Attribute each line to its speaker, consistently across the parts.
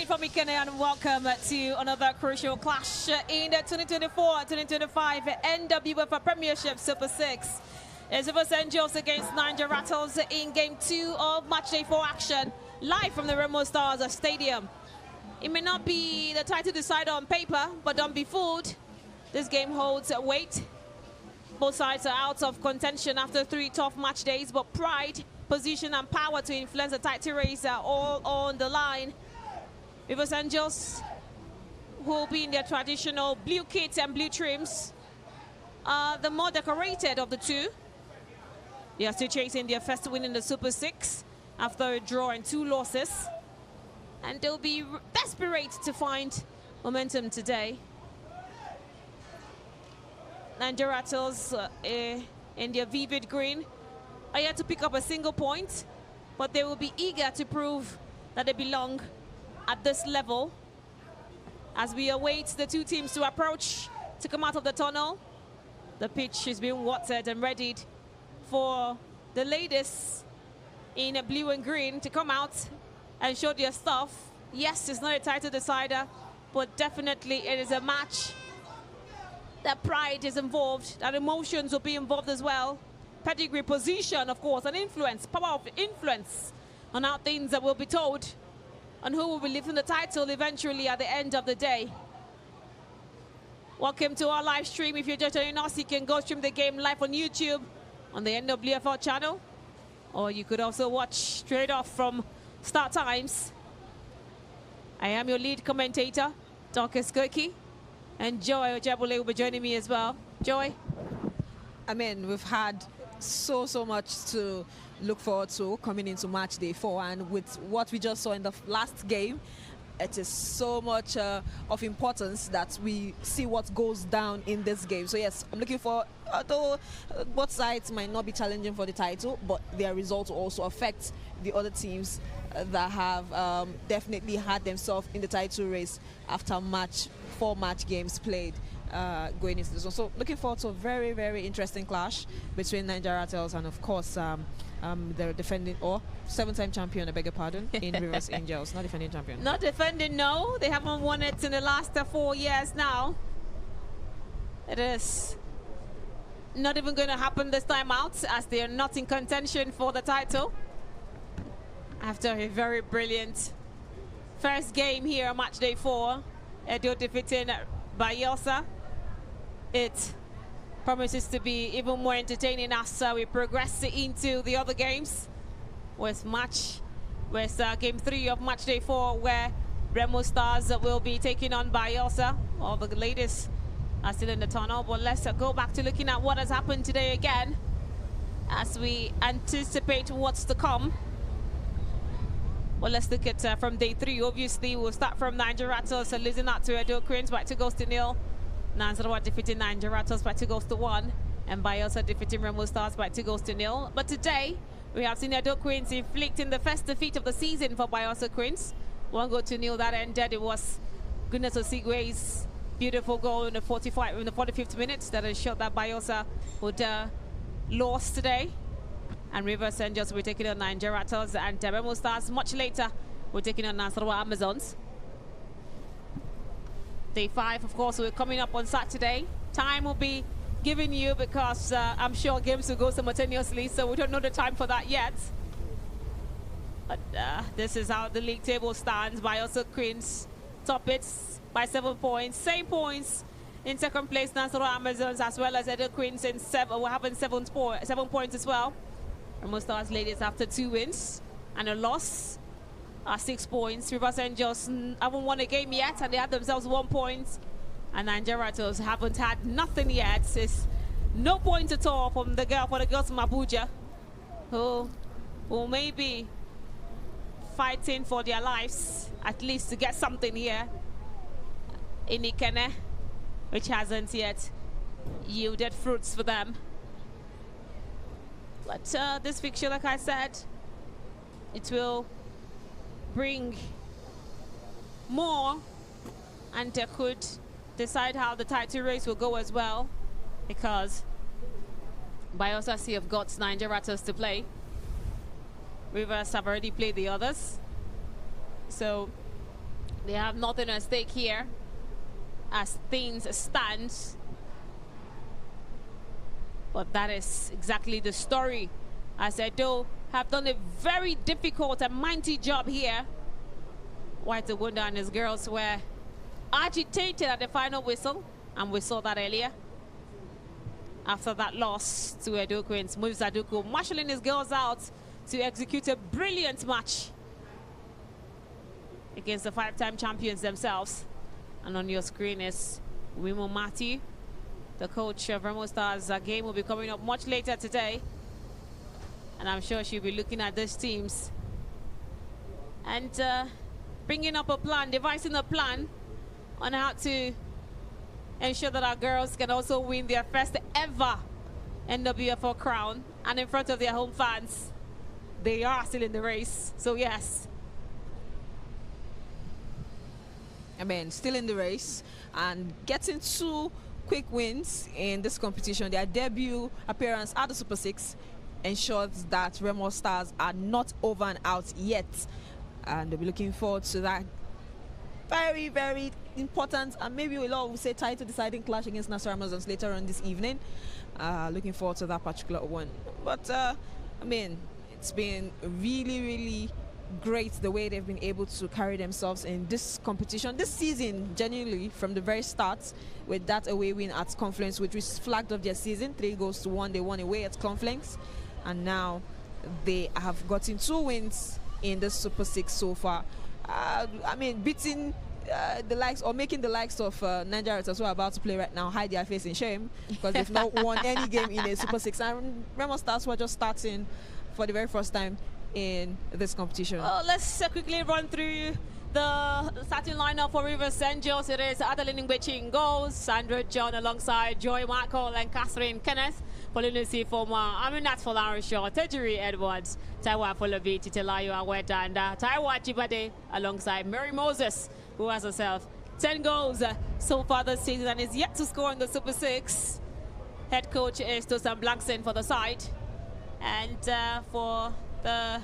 Speaker 1: day from Ikene and welcome to another crucial clash in the 2024-2025 NWF Premiership Super 6. It's Los Angeles against Naiija Ratels in Game 2 of Matchday 4 action, live from the Remo Stars Stadium. It may not be the title decider on paper, but don't be fooled. This game holds weight. Both sides are out of contention after 3 tough match days, but pride, position and power to influence the title race are all on the line. Los Angeles will be in their traditional blue kits and blue trims. The more decorated of the two. They are still chasing their first win in the Super 6 after a draw and 2 losses. And they'll be desperate to find momentum today. Naiija Ratels in their vivid green are yet to pick up a single point, but they will be eager to prove that they belong at this level as we await the two teams to approach to come out of the tunnel. The pitch is being watered and readied for the ladies in blue and green to come out and show their stuff. Yes, it's not a title decider, but definitely it is a match that pride is involved, that emotions will be involved as well. Pedigree, position, of course, and influence, power of influence on how things that will be told and who will be lifting the title eventually at the end of the day. Welcome to our live stream. If you're just joining us, you can go stream the game live on YouTube on the NWFL channel, or you could also watch straight off from start times. I am your lead commentator, Dorcas Goki, and Joy Ojabule will be joining me as well. Joy?
Speaker 2: I mean, we've had so much to look forward to coming into match day 4, and with what we just saw in the last game, it is so much of importance that we see what goes down in this game. So yes, I'm looking for, although both sides might not be challenging for the title, but their results will also affect the other teams that have definitely had themselves in the title race after 4 match games played going into this one. So looking forward to a very interesting clash between Naiija Ratels and of course the defending, or 7-time champion, I beg your pardon, in Rivers Angels. Not defending champion.
Speaker 1: Not defending, no. They haven't won it in the last 4 years now. It is not even going to happen this time out, as they are not in contention for the title after a very brilliant first game here on match day 4. Edo defeating Bayelsa. It promises to be even more entertaining as we progress into the other games with game 3 of match day 4, where Remo Stars will be taking on Bayelsa. All the ladies are still in the tunnel, but let's go back to looking at what has happened today again as we anticipate what's to come. Well, let's look at from day 3. Obviously, we'll start from Naiija Ratels losing out to Edo Queens by 2 goals to 0. Nanzarawa defeating Naiija Ratels by 2 goals to 1. And Bayelsa defeating Remo Stars by 2 goals to 0. But today, we have seen Edo Queens inflicting the first defeat of the season for Bayelsa Queens. 1 goal to 0 that ended. It was Goodness Osigwe's beautiful goal in the 45th minute that ensured that Bayelsa would lose today. And Rivers Angels will be taking on Naiija Ratels, and Remo Stars much later we're taking on Nasarawa Amazons. Day 5, of course, we're coming up on Saturday. Time will be given you because I'm sure games will go simultaneously, so we don't know the time for that yet. But this is how the league table stands. Bayelsa Queens top it by 7 points. Same points in second place, Nasarawa Amazons, as well as Edo Queens in 7. We're having 7 points as well. Remo Stars ladies after 2 wins and a loss are 6 points. Rivers Angels haven't won a game yet, and they have themselves 1 point. And Naiija Ratels haven't had nothing yet. It's no point at all for the girls from Abuja, who may be fighting for their lives, at least to get something here in Ikene, which hasn't yet yielded fruits for them. But this fixture, like I said, it will bring more, and could decide how the title race will go as well, because Bayelsa Sea have got Naiija Ratels to play. Rivers have already played the others. So They have nothing at stake here as things stand. But that is exactly the story, as Edo have done a very difficult and mighty job here. White Wonder and his girls were agitated at the final whistle, and we saw that earlier. After that loss to Edo Queens, Moves Aduku marshalling his girls out to execute a brilliant match against the 5-time champions themselves. And on your screen is Wimo Matthew, the coach of Remo Stars. A game will be coming up much later today, and I'm sure she'll be looking at those teams and bringing up a plan, devising a plan on how to ensure that our girls can also win their first ever NWFL crown, and in front of their home fans. They are still in the race, so yes.
Speaker 2: I mean, still in the race and getting 2 quick wins in this competition. Their debut appearance at the Super 6 ensures that Remo Stars are not over and out yet, and they'll be looking forward to that very, very important, and maybe a lot will say title deciding clash against Nassau Amazons later on this evening. Looking forward to that particular one. But I mean, it's been really, really great the way they've been able to carry themselves in this competition this season, genuinely from the very start, with that away win at Confluence, which was flagged off their season. 3-1 they won away at Confluence, and now they have gotten 2 wins in the Super 6 so far. I mean, beating the likes, or making the likes of Naiija Ratels, who are about to play right now, hide their face in shame, because they've not won any game in a Super 6. And Remo Stars were just starting for the very first time in this competition.
Speaker 1: Oh, let's quickly run through the starting lineup for Rivers Angels. It is Adeline Ngbechi in goals, Sandra John alongside Joy Michael and Catherine Kenneth, Polinusi Foma, Aminat Folarishaw, Tejiri Edwards, Taiwa Folobi, Titelayo Aweta, and Taiwa Chibade alongside Mary Moses, who has herself 10 goals so far this season and is yet to score in the Super 6. Head coach is Tosan Blankson for the side. And for the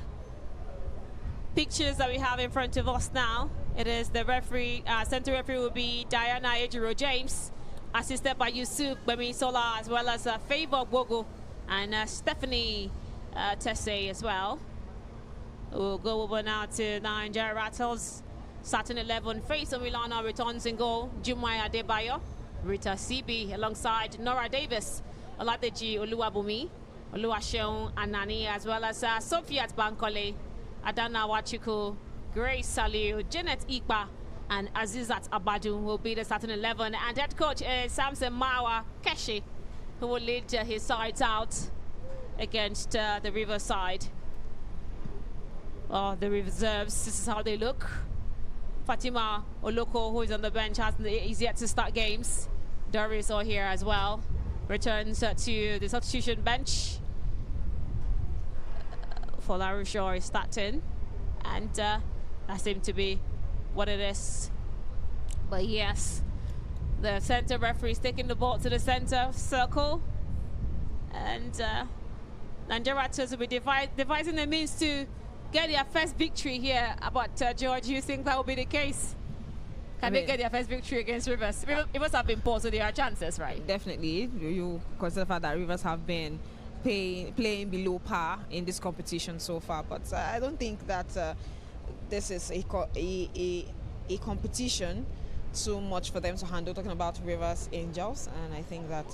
Speaker 1: pictures that we have in front of us now, it is the referee, center referee will be Diana Ejiro James, assisted by Yusuf Bemi Sola, as well as Favor Bogo and Stephanie Tesse as well. We'll go over now to Naiija Ratels. Starting 11, Faisal Milana returns in goal, Jumai Adebayo, Rita CB alongside Nora Davis, Oladeji Oluwabumi, Oluwaseun Anani, as well as Sofiat Bankole, Adana Wachuku, Grace Saliu, Janet Ikpa, and Azizat Abadu will be the starting 11. And head coach is Samson Mawa Keshi, who will lead his sides out against the River side. The reserves, this is how they look. Fatima Oloko, who is on the bench, is yet to start games. Doris are here as well. Returns to the substitution bench. Folaru Shaw is starting, and that seems to be what it is. But yes, the center referee is taking the ball to the center circle, and Naiija Ratels will be devising the means to get their first victory here. But George, you think that will be the case? Can they get their first victory against Rivers? Rivers have been poor, so there are chances, right?
Speaker 2: Definitely. You consider the fact that Rivers have been playing below par in this competition so far, but I don't think that this is a competition too much for them to handle, talking about Rivers Angels. And I think that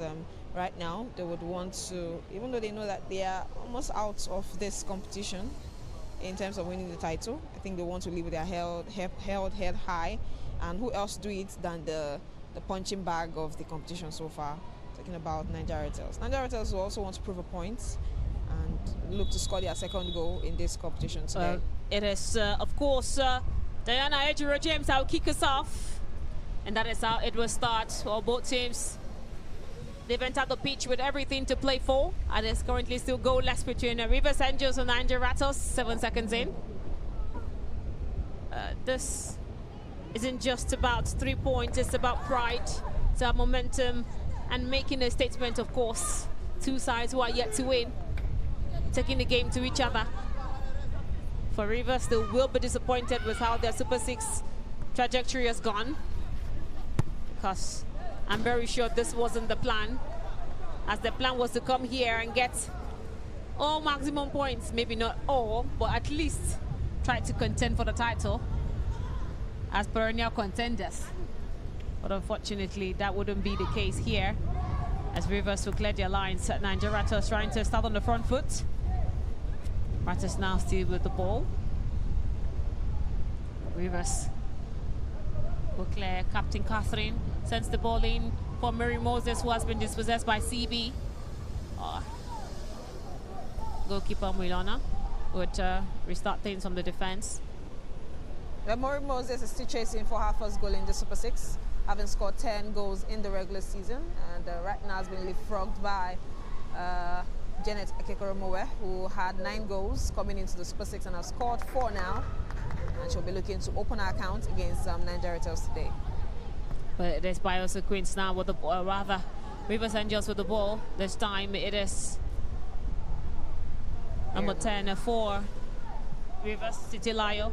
Speaker 2: right now they would want to, even though they know that they are almost out of this competition in terms of winning the title, I think they want to leave with their head high. And who else do it than the punching bag of the competition so far? Talking about Naiija Ratels. Naiija Ratels will also want to prove a point and look to score their second goal in this competition today.
Speaker 1: It is, of course, Diana Ejiro James will kick us off. And that is how it will start for both teams. They've entered the pitch with everything to play for. And there's currently still goalless between Rivers Angels and Naiija Ratels, 7 seconds in. This isn't just about 3 points, it's about pride, it's about momentum, and making a statement, of course. Two sides who are yet to win, taking the game to each other. For Rivers, they will be disappointed with how their Super 6 trajectory has gone, because I'm very sure this wasn't the plan, as the plan was to come here and get all maximum points, maybe not all, but at least try to contend for the title as perennial contenders. But unfortunately, that wouldn't be the case here, as Rivers will clear their lines. Naiija Ratels trying to start on the front foot. Ratels now still with the ball. Rivers will clear. Captain Catherine sends the ball in for Mary Moses, who has been dispossessed by CB. Goalkeeper Milana would restart things from the defense.
Speaker 2: Mary Moses is still chasing for her first goal in the Super 6, having scored 10 goals in the regular season, and right now has been leapfrogged by Janet Ekekoromowe, who had 9 goals coming into the Super 6 and has scored 4 now, and she'll be looking to open her account against Naiija Ratels today.
Speaker 1: But it is Biosa Queens now with the ball, rather Rivers Angels with the ball. This time it is number 10 for Rivers, Titilayo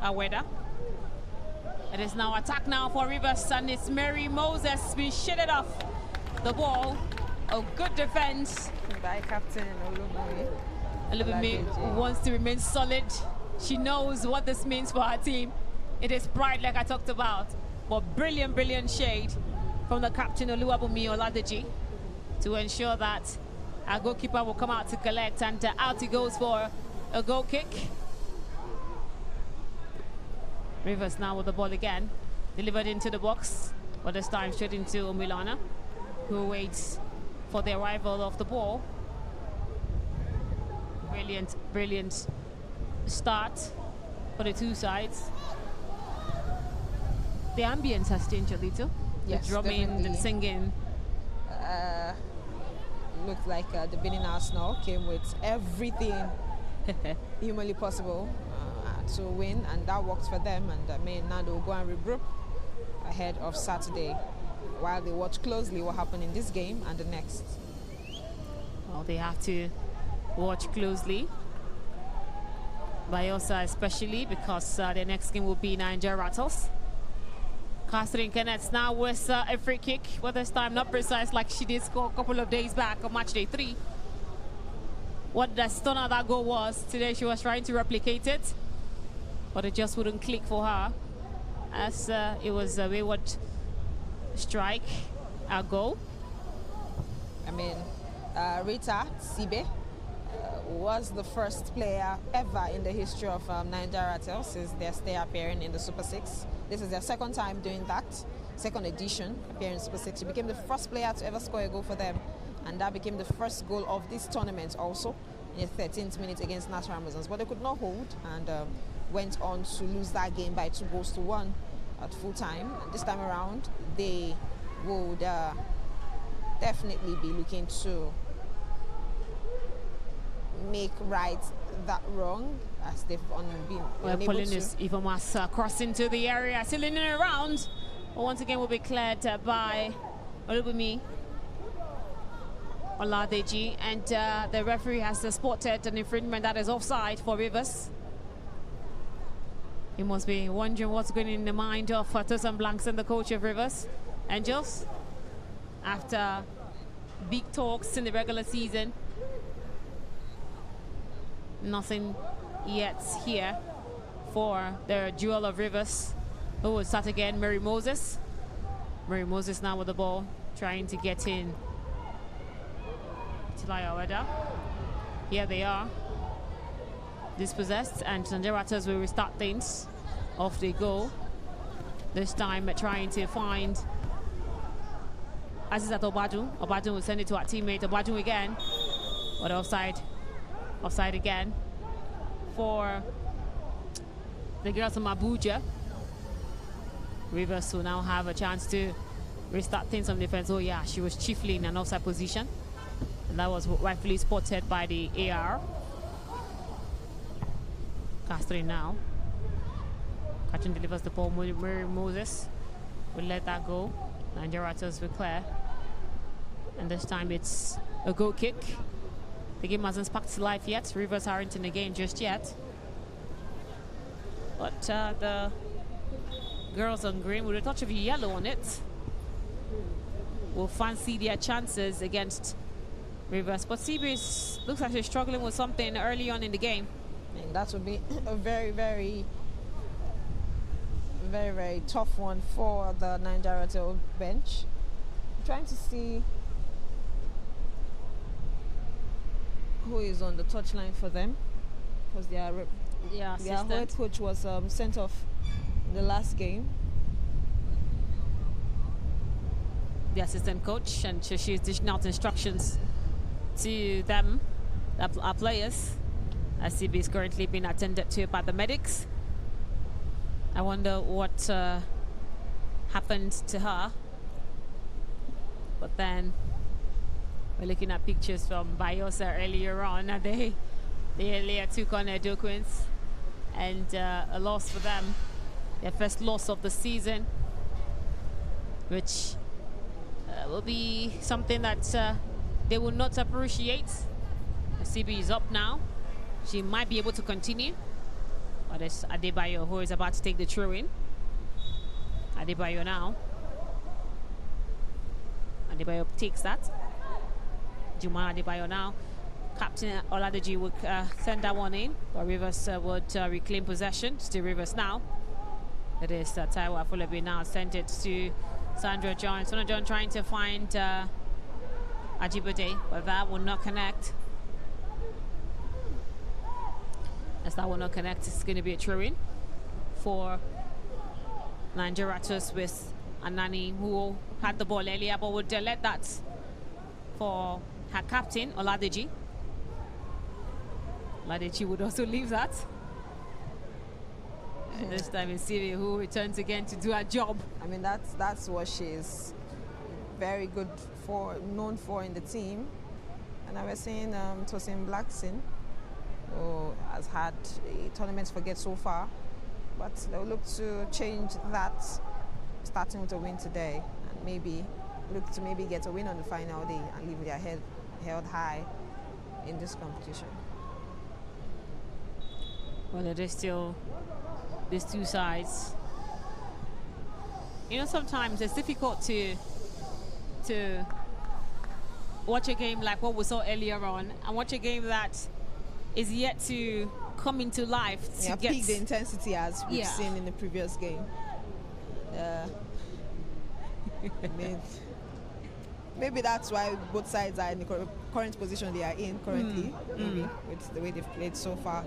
Speaker 1: Aweda. It is now attack now for Rivers, and it's Mary Moses being shitted off the ball. A good defense
Speaker 2: By Captain
Speaker 1: Olubimi wants to remain solid. She knows what this means for her team. It is pride, like I talked about, but brilliant, brilliant shade from the captain Oluwabumi Oladeji to ensure that our goalkeeper will come out to collect, and out he goes for a goal kick. Rivers now with the ball again, delivered into the box, but this time straight into Milana, who waits for the arrival of the ball. Brilliant, brilliant start for the two sides. The ambience has changed a little.
Speaker 2: Yes,
Speaker 1: the drumming,
Speaker 2: definitely.
Speaker 1: the singing.
Speaker 2: Looked like the Benin Arsenal came with everything humanly possible to win, and that worked for them. And now they'll go and regroup ahead of Saturday, while they watch closely what happened in this game and the next.
Speaker 1: Well, they have to watch closely. Bayosa especially, because the next game will be Naiija Ratels. Catherine Kenneth now with a free kick, but this time not precise like she did score a couple of days back on match day 3. What the stunner that goal was, today she was trying to replicate it, but it just wouldn't click for her, as it was a wayward strike, a goal.
Speaker 2: Rita Sibe was the first player ever in the history of Naiija Ratels since their stay appearing in the Super 6. This is their second time doing that, second edition appearing in Super 6. She became the first player to ever score a goal for them, and that became the first goal of this tournament also in the 13th minute against Natural Amazons. But they could not hold, and went on to lose that game by 2-1 at full time. And this time around, they would definitely be looking to make right that wrong, as they've been unable
Speaker 1: Pauline
Speaker 2: to.
Speaker 1: is even was crossed into the area, still in and around, but once again will be cleared by Olubimi Oladeji, and the referee has spotted an infringement that is offside for Rivers. He must be wondering what's going in the mind of Tosan Blanks and the coach of Rivers Angels after big talks in the regular season. Nothing yet here for the duel of Rivers, who will start again. Mary Moses. Mary Moses now with the ball, trying to get in. Tilaya Weda. Here they are, dispossessed, and Naiija Ratels will restart things. Off they go. This time trying to find Azizat Obadu. Obadu will send it to our teammate. Obadu again, but offside. Offside again for the girls from Abuja. Rivers will now have a chance to restart things on defense. Oh yeah, she was chiefly in an offside position, and that was rightfully spotted by the AR. Catherine now. Catherine delivers the ball. Mary Moses will let that go. Naiija Ratels will clear, and this time it's a goal kick. The game hasn't sparked to life yet. Rivers aren't in the game just yet. But the girls on green with a touch of yellow on it will fancy their chances against Rivers. But CB looks like she's struggling with something early on in the game.
Speaker 2: And that would be a very, very tough one for the Naiija Ratels bench. I'm trying to see who is on the touchline for them, because their head coach was sent off in the last game.
Speaker 1: The assistant coach, and she's dishing out instructions to them, our players. CB is currently being attended to by the medics. I wonder what happened to her. But then we're looking at pictures from Bayosa earlier on. They earlier took on their Dokuins, and a loss for them, their first loss of the season, which will be something that they will not appreciate. CB is up now. She might be able to continue. But it's Adebayo who is about to take the throw-in. Adebayo now. Adebayo takes that. Juma Adebayo now. Captain Oladeji would send that one in. But Rivers would reclaim possession. Still Rivers now. It is Taiwo Afolabi now sent it to Sandra John. Sandra John trying to find Ajibade, but that will not connect. As that will not connect, it's going to be a throw-in for Naiija Ratels with Anani, who had the ball earlier, but would let that for her captain, Oladeji. Oladeji would also leave that. And this time it's Siri who returns again to do her job.
Speaker 2: I mean, that's what she's very good for, known for in the team. And I was saying Tosin Blackson, who has had a tournament forget so far, but they'll look to change that, starting with a win today, and maybe look to get a win on the final day and leave their head held high in this competition.
Speaker 1: Well, it is still these two sides. You know, sometimes it's difficult to watch a game like what we saw earlier on and watch a game that is yet to come into life to
Speaker 2: peak the intensity as we've seen in the previous game. Maybe that's why both sides are in the current position they are in currently, maybe with the way they've played so far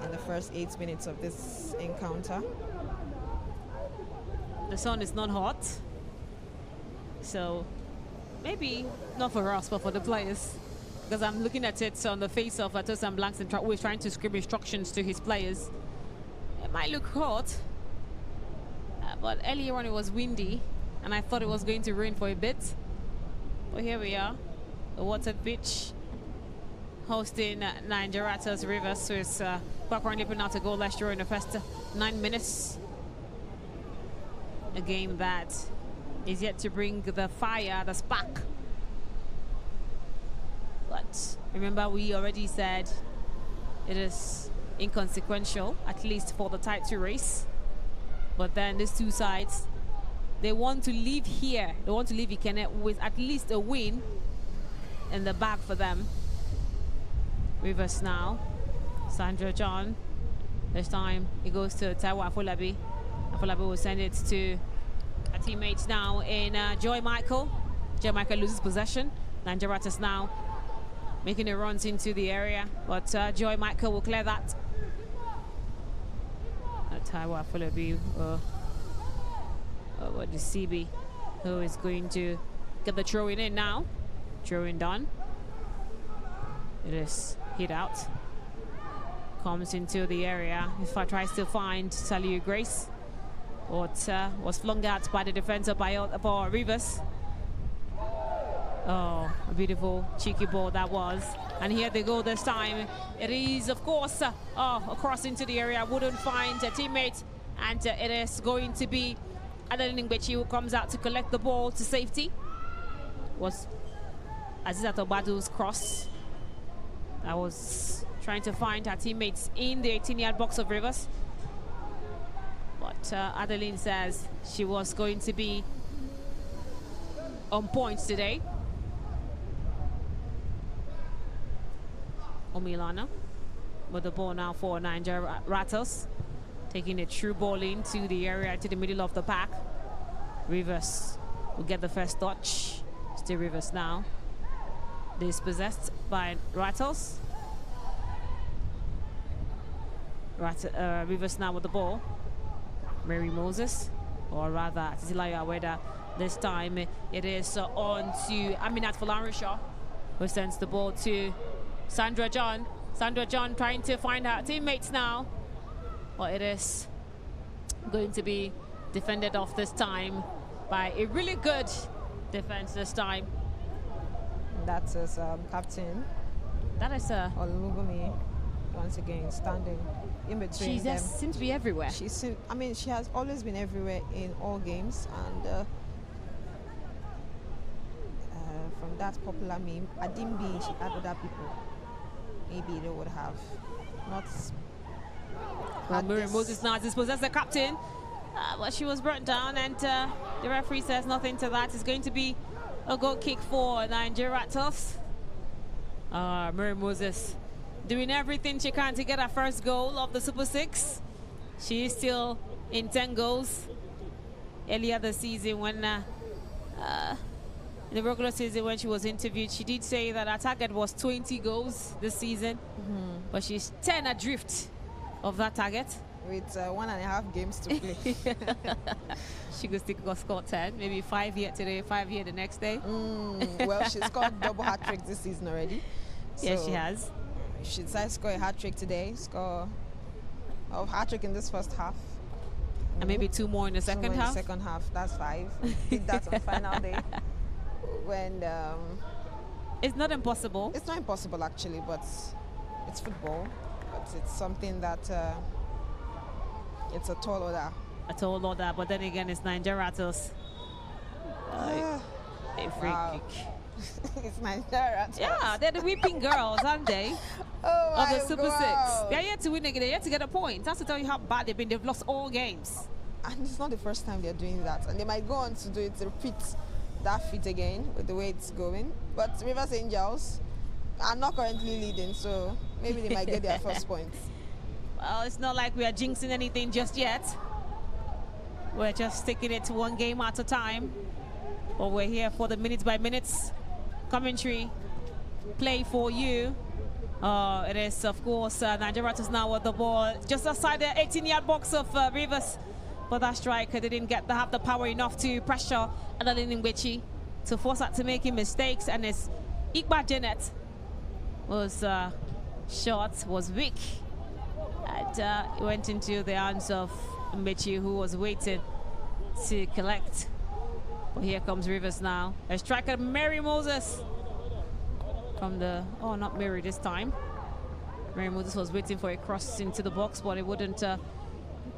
Speaker 2: in the first 8 minutes of this encounter.
Speaker 1: The sun is not hot, so maybe not for us, but for the players. Because I'm looking at it on the face of Tosin Blackson, who is trying to scribble instructions to his players. It might look hot, but earlier on it was windy, and I thought it was going to rain for a bit. But here we are, the watered pitch, hosting Naiija Ratels Rivers, who is currently putting out a goal-less draw in the first 9 minutes. A game that is yet to bring the fire, the spark. But remember, we already said it is inconsequential, at least for the title race. But then these two sides, they want to leave here. They want to leave Ikene with at least a win in the bag for them. Rivers now. Sandra John. This time it goes to Taiwo Afolabi. Afolabi will send it to a teammate now in Joy Michael. Joy Michael loses possession. Naiija Ratels now making the runs into the area, but Joy Michael will clear that. Taiwo Afolabi, what the CB, who is going to get the throw in now. Throw-in done. It is hit out. Comes into the area. If I tries to find Saliu Grace, but was flung out by the defender for Rivers. Oh, a beautiful cheeky ball that was. And here they go this time. It is, of course, across into the area. Wouldn't find a teammate. And it is going to be Adeline Ngbechi who comes out to collect the ball to safety. Was Azizat Obadu's cross. I was trying to find her teammates in the 18-yard box of Rivers. But what Adeline says. She was going to be on points today. Omilana with the ball now for Naiija Ratels. Taking a true ball into the area, to the middle of the pack. Rivers will get the first touch. Still Rivers now. Dispossessed by Ratels. Rivers now with the ball. Mary Moses, or rather Titilayo Aweda. This time it is on to Aminat Folarishaw, who sends the ball to Sandra John. Sandra John trying to find her teammates now. Well, it is going to be defended off this time by a really good defense this time.
Speaker 2: That's his captain.
Speaker 1: That is
Speaker 2: Olubumi, once again standing in between
Speaker 1: she
Speaker 2: them.
Speaker 1: just seems to be everywhere.
Speaker 2: I mean, she has always been everywhere in all games, and from that popular meme, Adimbi, she had other people. Maybe they would have not.
Speaker 1: Mary Moses now dispossessed the captain, but she was burnt down, and the referee says nothing to that. It's going to be a goal kick for Naiija Ratels. Mary Moses doing everything she can to get her first goal of the Super 6. She is still in 10 goals. Earlier this season, when in the regular season, when she was interviewed, she did say that her target was 20 goals this season, but she's 10 adrift of that target.
Speaker 2: With 1.5 games to play.
Speaker 1: She could still score 10, maybe 5 here today, 5 here the next day.
Speaker 2: Well, she scored double hat-trick this season already.
Speaker 1: Yes, she has.
Speaker 2: She decided to score a hat-trick today, score a hat-trick in this first half.
Speaker 1: And maybe 2 more in the second half?
Speaker 2: In the second half, that's 5. Did that on final day. When
Speaker 1: it's not impossible.
Speaker 2: It's not impossible actually, but it's football. But it's something that it's a tall order.
Speaker 1: A tall order, but then again, it's Naiija Ratels. A free kick.
Speaker 2: It's Naiija Ratels.
Speaker 1: Yeah, they're the weeping girls, aren't they?
Speaker 2: Oh
Speaker 1: of the Super
Speaker 2: God.
Speaker 1: 6. They're yet to win again. They're yet to get a point. That's to tell you how bad they've been. They've lost all games.
Speaker 2: And it's not the first time they're doing that. And they might go on to do it, to repeat that feat again with the way it's going. But Rivers Angels are not currently leading, so maybe they might get their first points.
Speaker 1: Well, it's not like we are jinxing anything just yet. We're just taking it to 1 game at a time. But we're here for the minutes by minutes commentary play for you. It is, of course, Naiija Ratels now with the ball just outside the 18-yard box of Rivers. But that striker didn't have the power enough to pressure Adeline Ngwechi to force her to making mistakes. And his Igba Janet was shot, was weak. And it went into the hands of Ngwechi, who was waiting to collect. But here comes Rivers now. A striker, Mary Moses. From the, oh, not Mary this time. Mary Moses was waiting for a cross into the box, but it wouldn't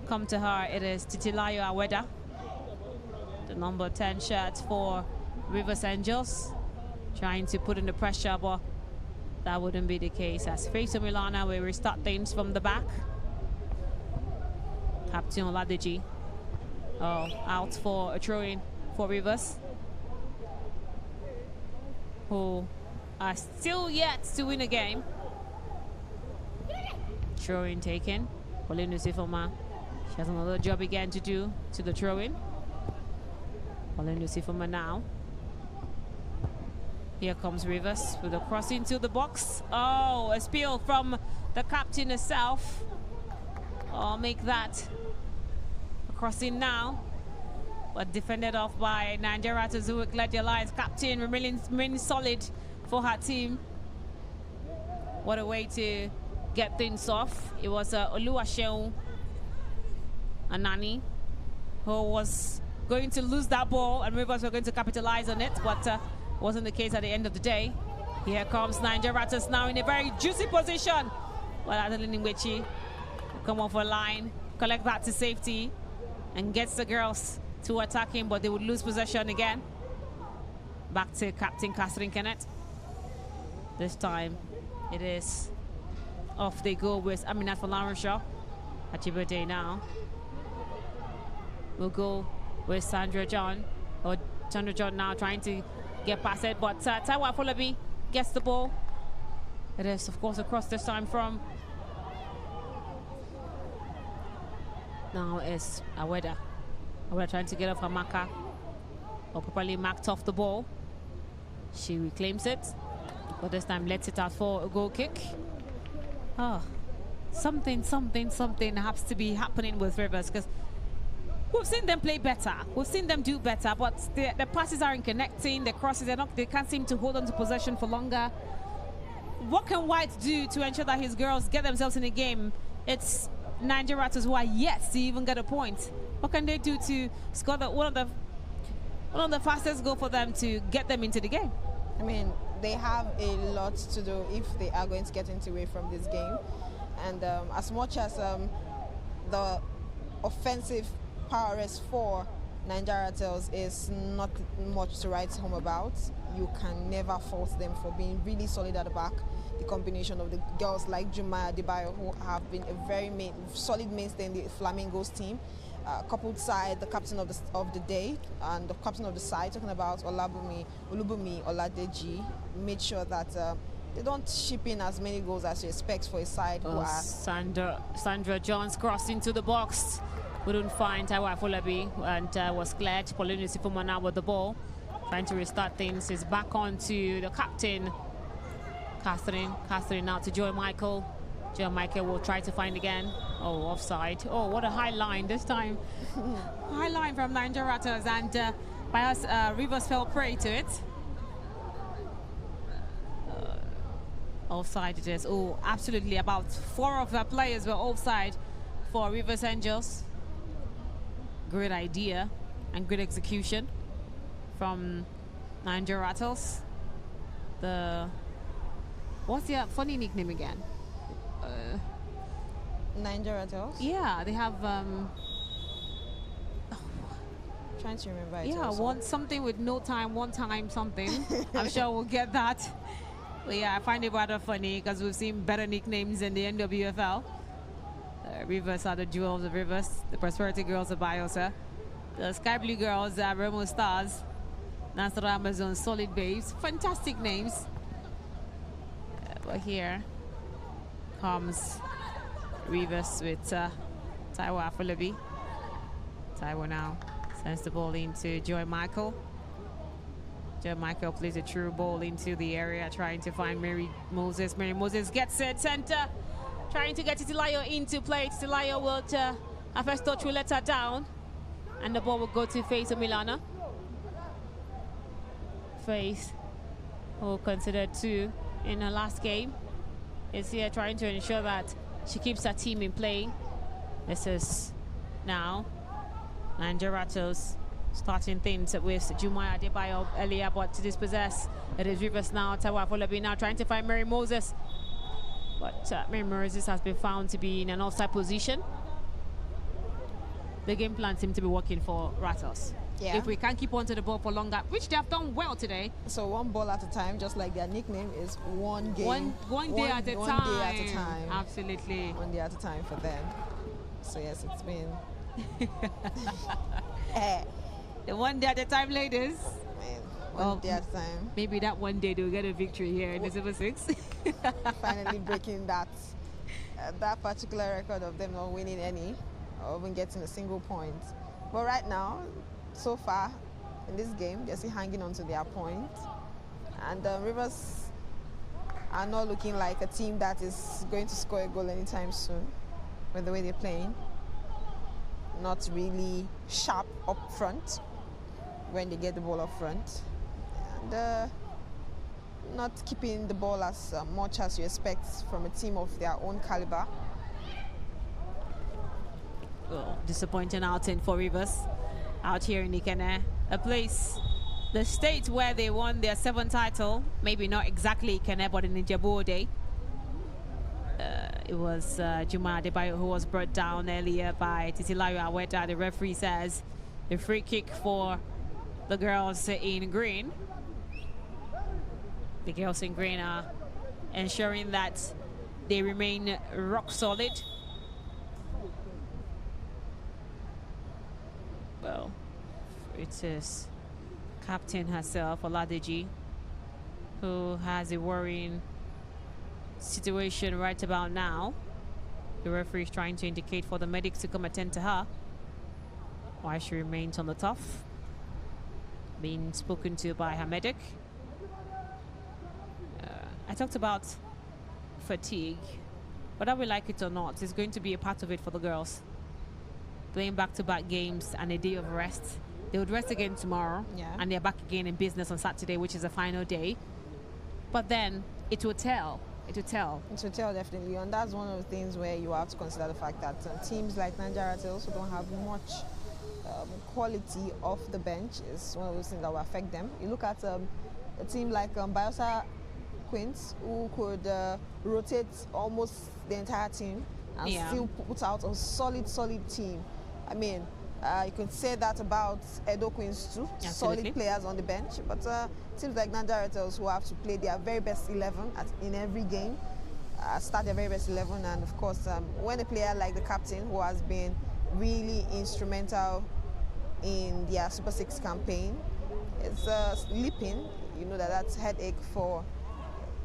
Speaker 1: come to her. It is Titilayo Aweda, the number 10 shirt for Rivers Angels, trying to put in the pressure, but that wouldn't be the case. As Faisal Milana will restart things from the back. Captain Oladeji out for a throw-in for Rivers, who are still yet to win a game. Throw-in taken. Pauline Lucifoma. She has another job again to do to the throw-in. Pauline Lucifoma now. Here comes Rivers with a cross into the box. Oh, a spill from the captain herself. Oh, make that a crossing now. But defended off by Naiija Ratels, who led the Alliance captain, remaining solid for her team. What a way to get things off. It was Oluwaseun Anani who was going to lose that ball, and Rivers were going to capitalize on it, but wasn't the case at the end of the day. Here comes Naiija Ratels now in a very juicy position. Well, Adeline Ngwechi come off a line, collect that to safety, and gets the girls to attacking, but they would lose possession again. Back to Captain Catherine Kenneth. This time it is off they go with Aminat Folarishaw. Achibode now. will go with Sandra John. Or Sandra John now trying to get past it, but Taiwo Afolabi gets the ball. It is, of course, across this time from... Now it's Aweda. Aweda trying to get off her marker. Or properly marked off the ball. She reclaims it, but this time lets it out for a goal kick. Oh, something has to be happening with Rivers, because we've seen them play better. We've seen them do better, but the passes aren't connecting. The crosses, they can't seem to hold on to possession for longer. What can White do to ensure that his girls get themselves in the game? It's Naiija Ratels who are yet to even get a point. What can they do to score one of the fastest goal for them to get them into the game?
Speaker 2: I mean, they have a lot to do if they are going to get into away from this game. And as much as the offensive prowess for Naiija Ratels is not much to write home about, you can never fault them for being really solid at the back. The combination of the girls like Jumaya Adebayo, who have been a very solid mainstay in the Flamingos team, coupled side the captain of the day and the captain of the side, talking about Olubumi Oladeji, made sure that they don't ship in as many goals as you expect for a side who are...
Speaker 1: Sandra Johns crossed into the box. We don't find Taiwo Afolabi, and was cleared. Pauline Sifuma now with the ball, trying to restart things. Is back on to the captain, Catherine now to Joy Michael. Joy Michael will try to find again. Oh, offside. Oh, what a high line this time. High line from Naiija Ratels, and by us, Rivers fell prey to it. Offside it is. Oh, absolutely. About 4 of our players were offside for Rivers Angels. Great idea and good execution from Naiija Ratels. What's their funny nickname again?
Speaker 2: Naiija Ratels?
Speaker 1: Yeah, they have
Speaker 2: trying to remember it.
Speaker 1: Yeah, something with no time, one time something. I'm sure we'll get that. But yeah, I find it rather funny because we've seen better nicknames in the NWFL. Rivers are the jewels of Rivers. The Prosperity Girls are Biosa. The Sky Blue Girls are Remo Stars. Nasra Amazon Solid Babes. Fantastic names. But here comes Rivers with Taiwo Afolabi. Taiwo now sends the ball into Joy Michael. Joy Michael plays a true ball into the area, trying to find Mary Moses. Mary Moses gets it, center, trying to get Titilayo into play. Titilayo will, her first touch will let her down, and the ball will go to Faith Milana. Faith, who considered 2 in her last game, is here trying to ensure that she keeps her team in play. This is now Naiija Ratels starting things with Jumaya Adebayo earlier, but to dispossess. It is Rivers now. Taiwo Afolabi now trying to find Mary Moses. But Mary Moses has been found to be in an offside position. The game plan seems to be working for Ratels.
Speaker 2: Yeah.
Speaker 1: If we can't keep on to the ball for longer, which they have done well today.
Speaker 2: So one ball at a time, just like their nickname is one game.
Speaker 1: One day at a time.
Speaker 2: One day at a time.
Speaker 1: Absolutely.
Speaker 2: One day at a time for them. So yes, it's been...
Speaker 1: The one day at a time, ladies.
Speaker 2: Man, one day at a time.
Speaker 1: Maybe that one day they'll get a victory here in the Silver Six.
Speaker 2: Finally breaking that particular record of them not winning any or even getting a single point. But right now, so far in this game, they're still hanging on to their point. And Rivers are not looking like a team that is going to score a goal anytime soon with the way they're playing. Not really sharp up front when they get the ball up front. And not keeping the ball as much as you expect from a team of their own caliber.
Speaker 1: Well, disappointing outing for Rivers out here in Ikene, a place, the state where they won their 7th title, maybe not exactly Ikene, but in Ijebu-Ode. It was Juma Adebayo who was brought down earlier by Titilayo Aweda. The referee says the free kick for the girls in green. The girls in green are ensuring that they remain rock solid. Well, it is captain herself, Oladeji, who has a worrying situation right about now. The referee is trying to indicate for the medics to come attend to her while she remains on the turf, being spoken to by her medic. I talked about fatigue, whether we like it or not, it's going to be a part of it for the girls. Playing back-to-back games and a day of rest. They would rest again tomorrow, and they're back again in business on Saturday, which is the final day. But then it will tell. It will tell.
Speaker 2: It will tell, definitely. And that's one of the things where you have to consider the fact that teams like Naiija Ratels, who don't have much quality off the bench, is one of those things that will affect them. You look at a team like Bielsa Queens, who could rotate almost the entire team and still put out a solid team. I mean, you could say that about Edo Queens too. Absolutely. Solid players on the bench, but teams like Naiija Ratels who have to play their very best 11 in every game, start their very best 11, and of course, when a player like the captain, who has been really instrumental in their Super 6 campaign, is sleeping, you know that's headache for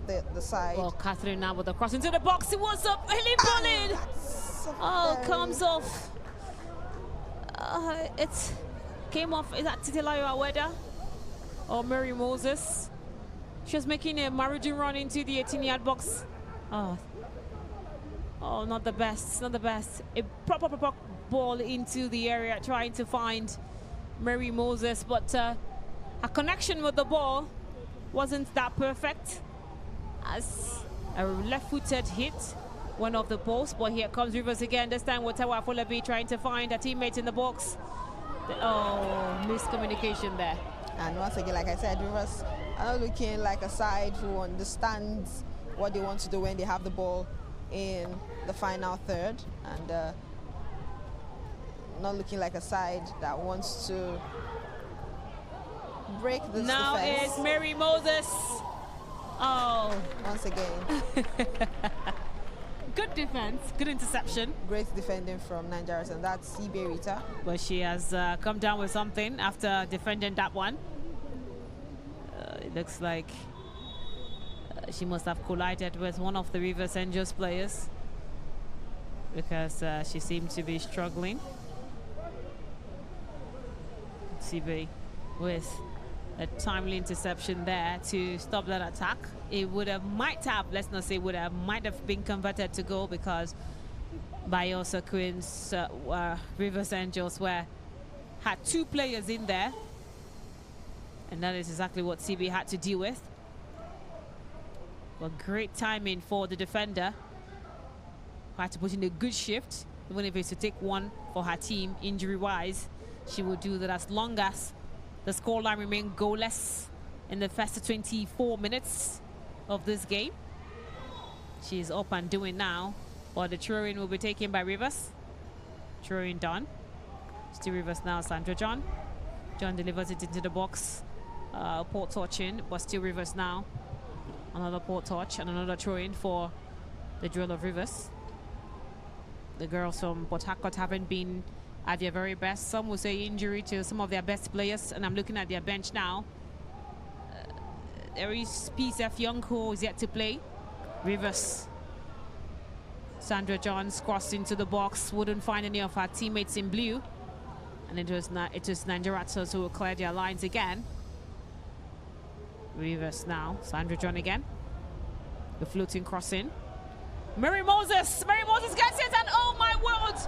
Speaker 2: the side.
Speaker 1: Well, Catherine now with the cross into the box. It was up. Helen Bullen. Oh, comes off. It came off. Is that Titilayo Aweda or Mary Moses? She was making a margin run into the 18-yard box. Oh, not the best. Not the best. A proper ball into the area, trying to find Mary Moses, but her connection with the ball wasn't that perfect, as a left-footed hit went off the post. But here comes Rivers again, this time with Tawa Afolabi trying to find a teammate in the box. Oh, miscommunication there.
Speaker 2: And once again, like I said, Rivers are not looking like a side who understands what they want to do when they have the ball in the final third, and not looking like a side that wants to break this
Speaker 1: now
Speaker 2: defense.
Speaker 1: It's Mary Moses. Oh,
Speaker 2: once again.
Speaker 1: Good defense, good interception.
Speaker 2: Great defending from Naiija, and that's Sibe Rita.
Speaker 1: But she has come down with something after defending that one. It looks like she must have collided with one of the Rivers Angels players, because she seemed to be struggling. Sibe with a timely interception there to stop that attack. It would have, might have been converted to goal, because Bielsa Queens, Rivers Angels had two players in there, and that is exactly what CB had to deal with. But great timing for the defender, who had to put in a good shift. Even if it's to take one for her team injury-wise, she will do that as long as the scoreline remained goalless in the first 24 minutes of this game. She's up and doing now, but the throw-in will be taken by Rivers. Throw-in done. Still Rivers now, Sandra John. John delivers it into the box. Port touching, but still Rivers now. Another port touch and another throw-in for the drill of Rivers. The girls from Port Harcourt haven't been at their very best. Some will say injury to some of their best players, and I'm looking at their bench now. There is PCF Young, who is yet to play. Rivers. Sandra Johns crossed into the box, wouldn't find any of her teammates in blue, and it was Naiija Ratels who will clear their lines again. Rivers now, Sandra John again. The floating crossing. Mary Moses gets it, and oh my word!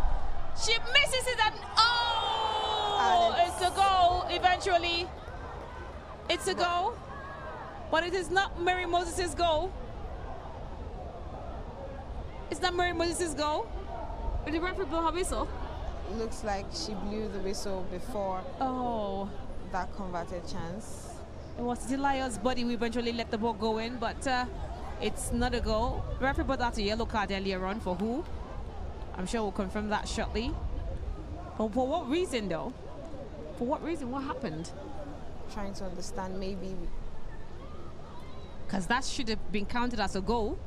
Speaker 1: She misses it, and oh! It's a goal eventually. It's a goal, but it is not Mary Moses' goal. It's not Mary Moses' goal. Did the referee blow her whistle?
Speaker 2: Looks like she blew the whistle before that converted chance.
Speaker 1: It was Delia's body who eventually let the ball go in, but it's not a goal. The referee brought out a yellow card earlier on for who? I'm sure we'll confirm that shortly. But for what reason, though? For what reason? What happened?
Speaker 2: Trying to understand, maybe.
Speaker 1: Because that should have been counted as a goal.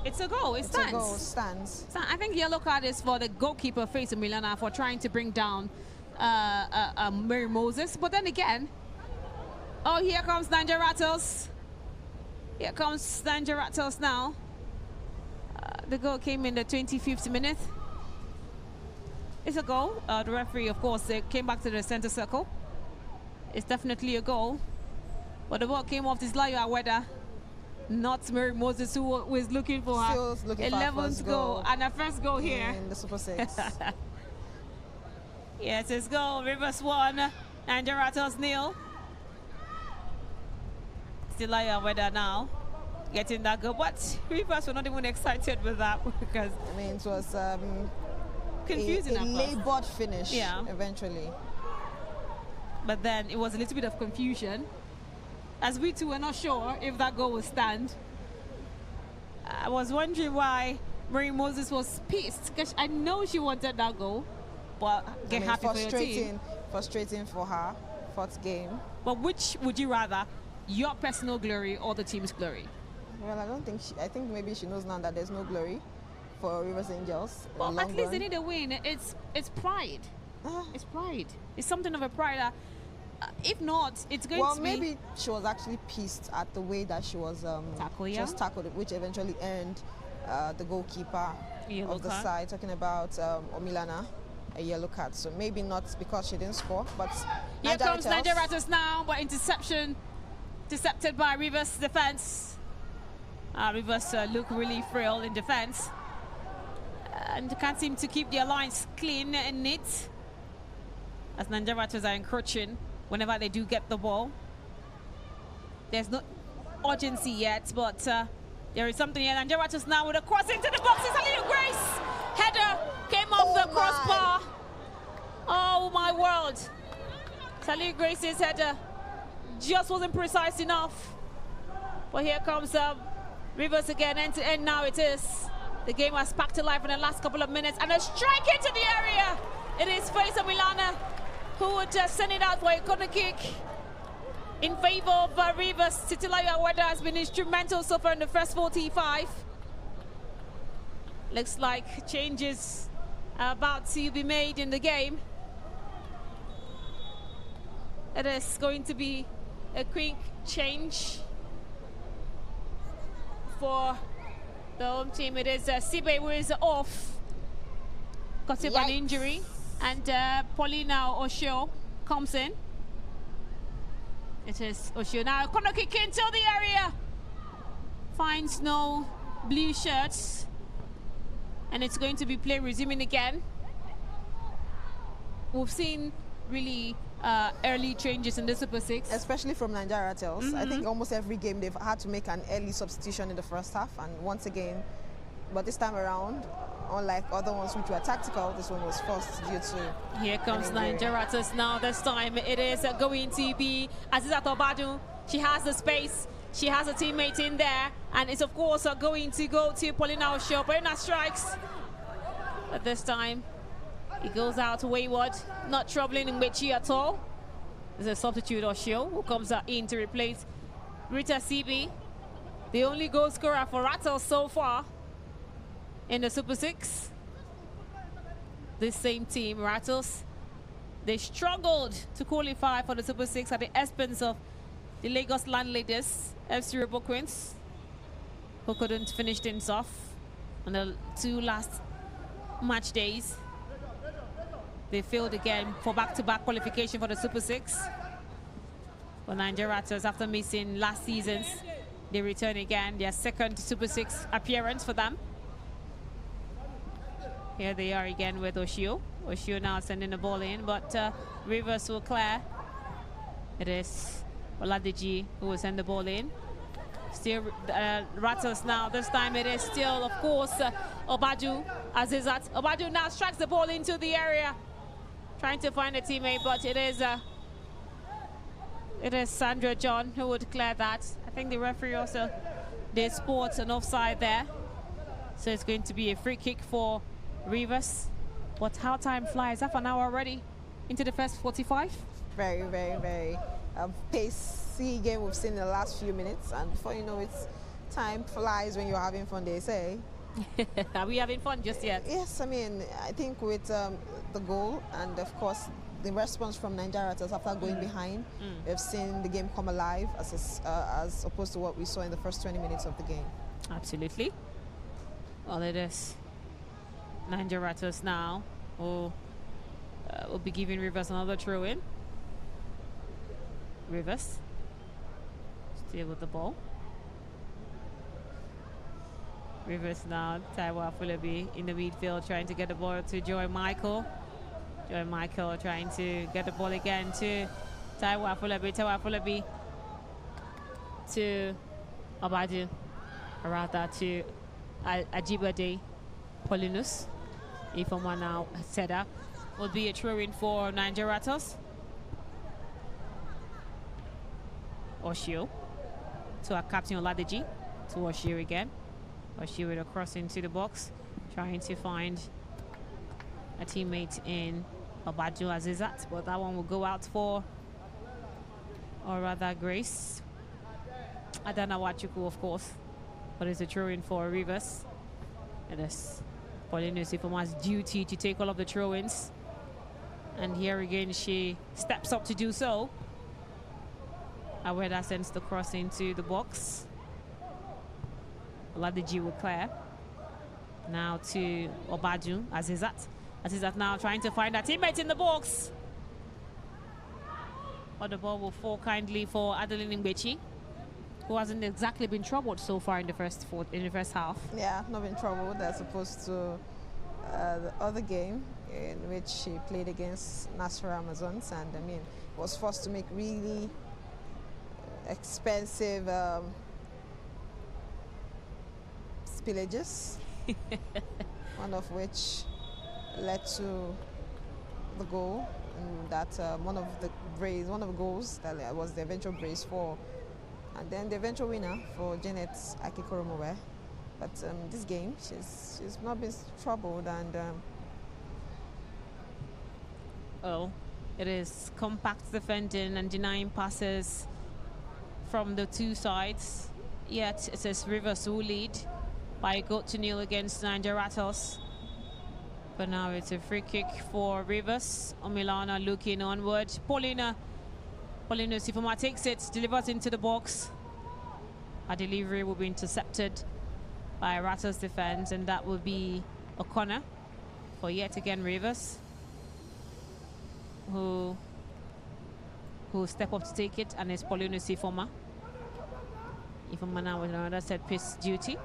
Speaker 1: It's a goal. It stands.
Speaker 2: It's a goal. Stands.
Speaker 1: So I think yellow card is for the goalkeeper facing Milana for trying to bring down Mary Moses. But then again, oh, here comes Naiija Ratels. Here comes Naiija Ratels now. The goal came in the 25th minute. It's a goal. The referee, of course, came back to the center circle. It's definitely a goal. But the ball came off this Layo Aweda, not Mary Moses, who was looking for her 11th goal and her first goal here
Speaker 2: in the Super 6.
Speaker 1: Yes, it's goal. Rivers 1, Naiija Ratels 0. Still Layo Aweda now getting that goal, but Rivers were not even excited with that because
Speaker 2: I mean, it was
Speaker 1: confusing.
Speaker 2: A labored finish, eventually.
Speaker 1: But then it was a little bit of confusion, as we too were not sure if that goal would stand. I was wondering why Mary Moses was pissed, because I know she wanted that goal, but happy for your team.
Speaker 2: Frustrating for her, fourth game.
Speaker 1: But which would you rather, your personal glory or the team's glory?
Speaker 2: Well, I don't think I think maybe she knows now that there's no glory for Rivers Angels.
Speaker 1: Well, at least they need a win. It's pride. It's pride. It's something of a pride. If not, it's going to be...
Speaker 2: Well, maybe she was actually pissed at the way that she was just tackled, which eventually earned the goalkeeper of the side, talking about Omilana, a yellow card. So maybe not because she didn't score, but...
Speaker 1: Here comes Naiija Ratels now, but intercepted by Rivers defense. Rivers look really frail in defense and can't seem to keep their lines clean and neat, as Naiija Ratels are encroaching whenever they do get the ball. There's no urgency yet, but there is something here. Naiija Ratels now with a cross into the box. It's a little Grace. Header came off the crossbar. Oh my world. Salil Grace's header just wasn't precise enough. But here comes Rivers again, end to end now it is. The game has packed to life in the last couple of minutes, and a strike into the area. It is Faisal Milana who would just send it out for a corner kick in favor of Rivers. Titilayo Aweda has been instrumental so far in the first 45. Looks like changes are about to be made in the game. It is going to be a quick change for the home team. It is Sibe who is off, got an injury, and Paulina Osho comes in. It is Osho now, corner kick into the area, finds no blue shirts, and it's going to be play resuming again. We've seen really early changes in the Super 6.
Speaker 2: Especially from Naiija Ratels. I think almost every game they've had to make an early substitution in the first half, and once again, but this time around, unlike other ones which were tactical, this one was forced due to...
Speaker 1: Here comes Naiija Ratels now. This time it is going to be Azizat Obadu. She has the space. She has a teammate in there, and it's of course going to go to Paulina Osho. Paulina strikes, but this time he goes out wayward, not troubling Mbechi at all. There's a substitute, Osho, who comes in to replace Rita Sibi, the only goal scorer for Ratels so far in the Super 6. This same team, Ratels, they struggled to qualify for the Super 6 at the expense of the Lagos Landladies, FC Robo Queens, who couldn't finish things off on the two last match days. They failed again for back-to-back qualification for the Super 6. For Naiija Ratels, after missing last season's, they return again, their second Super 6 appearance for them. Here they are again with Oshio. Oshio now sending the ball in, but Rivers will clear. It is Oladeji who will send the ball in. Still Ratels now. This time it is still, of course, Obadu Azizat. Obadu now strikes the ball into the area, trying to find a teammate, but it is Sandra John who would clear that. I think the referee also did sport an offside there. So it's going to be a free kick for Rivers. But how time flies, half an hour already into the first 45.
Speaker 2: Very, very, very pacey game we've seen in the last few minutes, and before you know it, Time flies when you're having fun, they say.
Speaker 1: Are we having fun just yet?
Speaker 2: Yes, I mean, I think with the goal and, of course, the response from Naiija Ratels after going behind, we've seen the game come alive as opposed to what we saw in the first 20 minutes of the game.
Speaker 1: Absolutely. Well, it is Naiija Ratels now who will be giving Rivers another throw in. Rivers still with the ball. Rivers now, Taiwa Fulabi in the midfield trying to get the ball to Joy Michael. Joy Michael trying to get the ball again to Taiwa Fulabi. Taiwa Fulabi to Obadu. Or rather to Ajibade Paulinus. Ifoma now set up. Will be a throw in for Naiija Ratels. Oshio to our captain Oladeji. To Oshio again. Oshio with a cross into the box. Trying to find a teammate in Obadu Azizat. But that one will go out for, or rather Grace. Adana Wachuku, of course. But it's a throw in for Rivers. It is Paulinus Ifoma's duty to take all of the throw-ins. And here again, she steps up to do so. Aweda sends the cross into the box. Oladeji will clear. Now to Obadu Azizat. Azizat now trying to find her teammate in the box. But the ball will fall kindly for Adeline Ngbechi, who hasn't exactly been troubled so far in the first half.
Speaker 2: Yeah, not been troubled as opposed to the other game in which she played against Nasra Amazons, and I mean was forced to make really expensive spillages, one of which led to the goal, and that one of the goals that was the eventual brace for, and then the eventual winner for Janet Akikoromowe. But this game, she's not been troubled, and
Speaker 1: it is compact defending and denying passes from the two sides. Yet it is Rivers who lead by a goal to nil against Naiija Ratels. But now it's a free kick for Rivers. Omilana looking onward. Paulina Sifoma takes it, delivers into the box. A delivery will be intercepted by Ratels defense, and that will be a corner for yet again Rivers, who step up to take it, and it's Paulina Sifoma. Ifoma now with another set piece duty.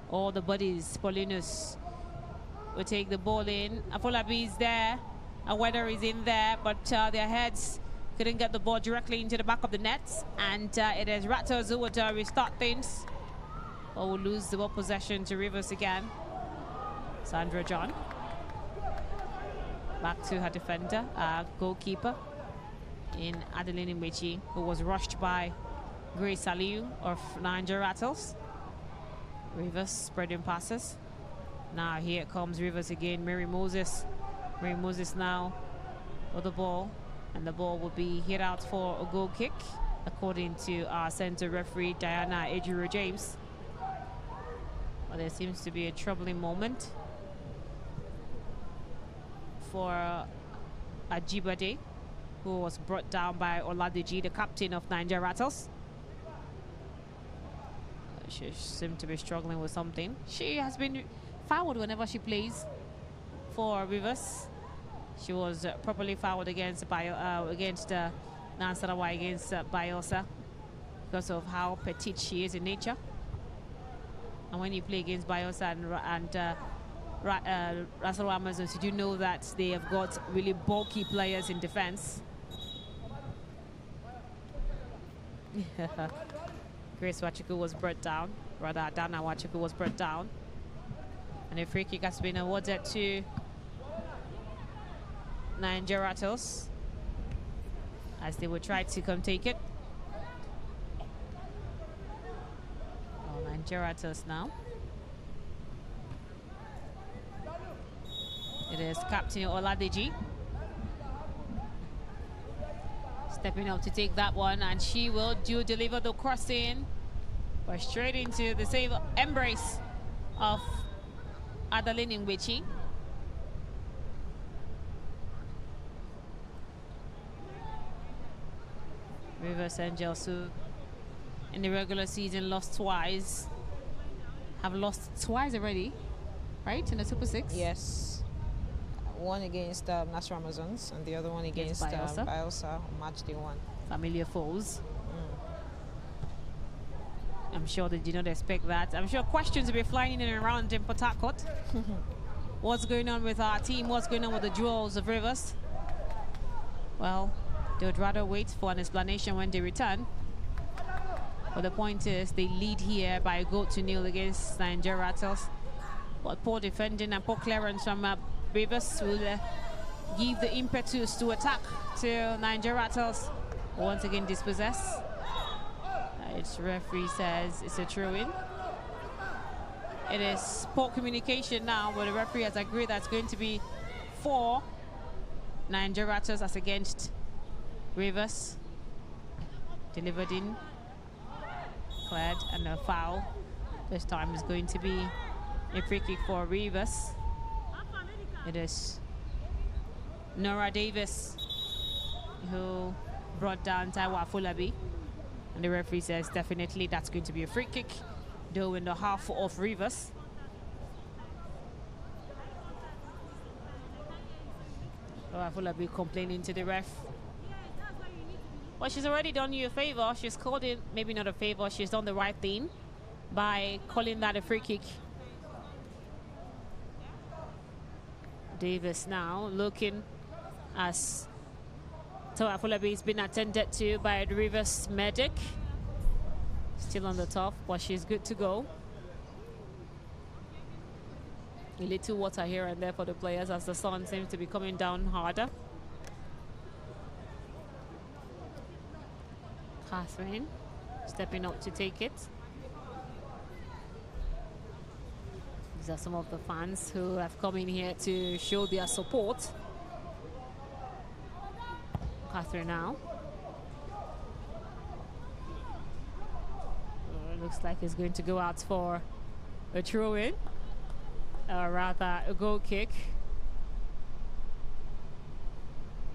Speaker 1: All the buddies, Paulinus will take the ball in. Afolabi is there, Aweda is in there, but their heads couldn't get the ball directly into the back of the net, and it is Ratels who would restart things, or will lose the ball possession to Rivers again. Sandra John back to her defender, goalkeeper in Adeline Ngbechi, who was rushed by Grace Aliu of Naiija Ratels. Rivers spreading passes. Now here comes Rivers again. Mary Moses now with the ball, and the ball will be hit out for a goal kick, according to our center referee Diana Ejiro James. Well, there seems to be a troubling moment for Ajibade, who was brought down by Oladeji, the captain of Naiija Ratels. She seemed to be struggling with something. She has been fouled whenever she plays for Rivers. She was properly fouled against Nansarawa against Bayosa because of how petite she is in nature. And when you play against Bayosa and Nasarawa Amazons, you do know that they have got really bulky players in defense. Grace Wachuku was brought down, rather Adana Wachuku was brought down. And a free kick has been awarded to Naiija Ratels as they will try to come take it. Naiija Ratels now. It is Captain Oladeji Stepping up to take that one, and she will deliver the cross in, but straight into the save embrace of Adeline Ngwechi. Rivers Angels, who in the regular season lost twice, have lost twice already, right, in the Super Six?
Speaker 2: Yes. One against National Amazons and the other one against Bielsa on Matchday 1.
Speaker 1: Familiar foes. I'm sure they did not expect that. I'm sure questions will be flying in and around in Port Harcourt. What's going on with our team? What's going on with the Jewels of Rivers? Well, they would rather wait for an explanation when they return. But the point is, they lead here by a goal to nil against Naiija Ratels. But poor defending and poor clearance from Rivers will give the impetus to attack to Naiija Ratels. Once again dispossess. Its referee says it's a throw-in. It is poor communication now, but the referee has agreed that's going to be for Naiija Ratels as against Rivers. Delivered in, cleared, and a foul. This time is going to be a free kick for Rivers. It is Nora Davis who brought down Taiwa Fulabi. And the referee says definitely that's going to be a free kick, though in the half of Rivers. Taiwa Fulabi complaining to the ref. Well, she's already done you a favor. She's called it, maybe not a favor, she's done the right thing by calling that a free kick. Davis now looking as Taiwa Fulabi has been attended to by the Rivers medic. Still on the top, but she's good to go. A little water here and there for the players as the sun seems to be coming down harder. Catherine stepping up to take it. These are some of the fans who have come in here to show their support. Catherine now. It looks like it's going to go out for a throw-in, or rather a goal kick.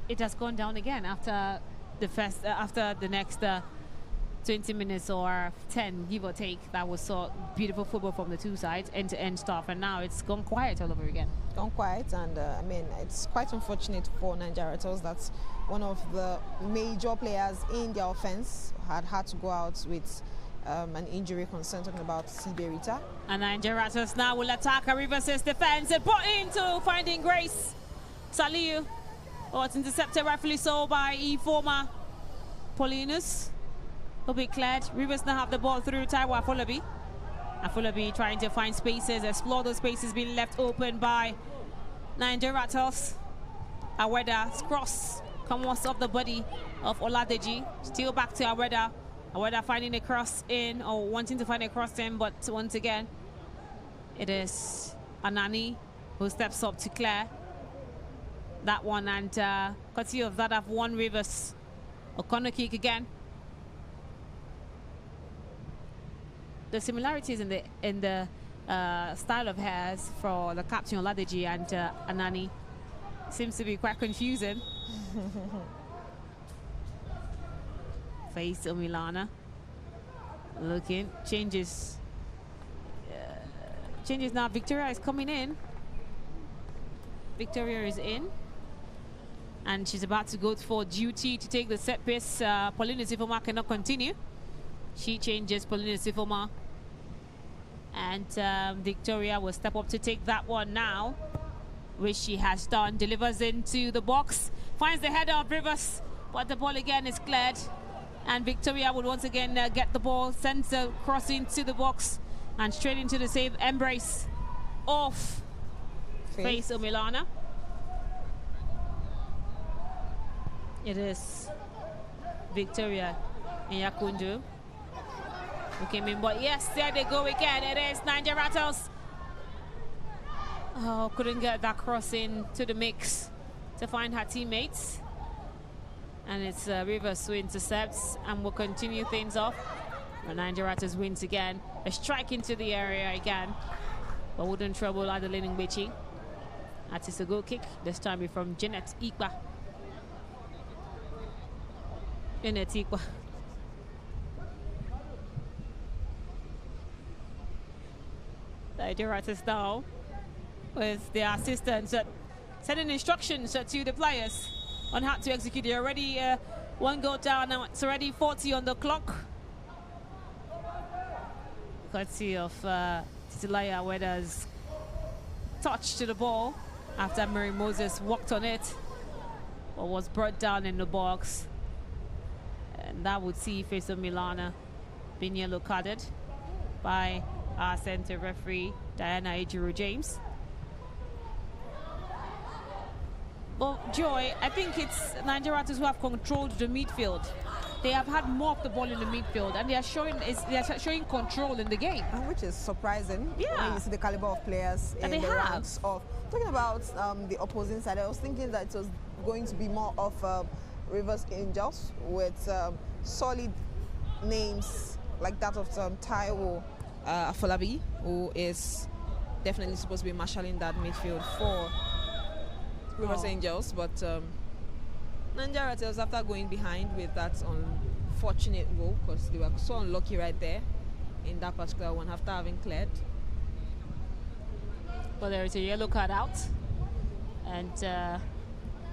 Speaker 1: It has gone down again after the next 20 minutes or 10, give or take. That was so beautiful football from the two sides, end-to-end stuff, and now it's gone quiet all over again.
Speaker 2: Gone quiet, and I mean, it's quite unfortunate for Naiija Ratels that one of the major players in their offense had to go out with an injury concern, talking about Siberita.
Speaker 1: And Naiija Ratels now will attack a Rivers' defense and put into finding Grace Saliu. Oh, it's intercepted rightfully so by former Paulinus. Will be cleared. Rivers now have the ball through Taiwa Fulabi. And Fulabi trying to find spaces, explore those spaces being left open by Naiija Ratels. Aweda's cross comes off the body of Oladeji. Still back to Aweda. Aweda finding a cross in, or wanting to find a cross in, but once again, it is Anani who steps up to clear that one, and courtesy of that have won Rivers. A corner kick again. The similarities in the style of hairs for the captain Oladeji and Anani seems to be quite confusing. Face Milana looking, changes now. Victoria is coming in. Victoria is in, and she's about to go for duty to take the set piece. Paulina Sifoma cannot continue. She changes Paulina Sifoma, and Victoria will step up to take that one now, which she has done. Delivers into the box, finds the header of Rivers, but the ball again is cleared, and Victoria would once again get the ball, sends a cross into the box, and straight into the save embrace of Face Omilana. It is Victoria Nyakundu who came in, but yes, there they go again. It is Naiija Ratels. Oh, couldn't get that cross in to the mix to find her teammates. And it's Rivers who intercepts and will continue things off. And Naiija Ratels wins again. A strike into the area again. But wouldn't trouble Adeline Ngbechi. That is a goal kick. This time from Janet Ikpa. Janet Ikpa. Naiija Ratels now with the assistants sending instructions to the players on how to execute. They're already one goal down now. It's already 40 on the clock. Courtesy of Titilaya Weda's touch to the ball after Mary Moses walked on it, but was brought down in the box. And that would see Faisal Milana being yellow carded by our center referee, Diana Ejiro James. But Joy, I think it's Naiija Ratels who have controlled the midfield. They have had more of the ball in the midfield, and they are showing control in the game,
Speaker 3: which is surprising.
Speaker 1: Yeah,
Speaker 3: when you see the caliber of players in the ranks of. Talking about the opposing side, I was thinking that it was going to be more of Rivers Angels with solid names like that of Taiwo Afolabi, who is definitely supposed to be marshalling that midfield for Rivers Angels, but Naiija Ratels, after going behind with that unfortunate goal, because they were so unlucky right there in that particular one after having cleared.
Speaker 1: Well, there is a yellow card out, and the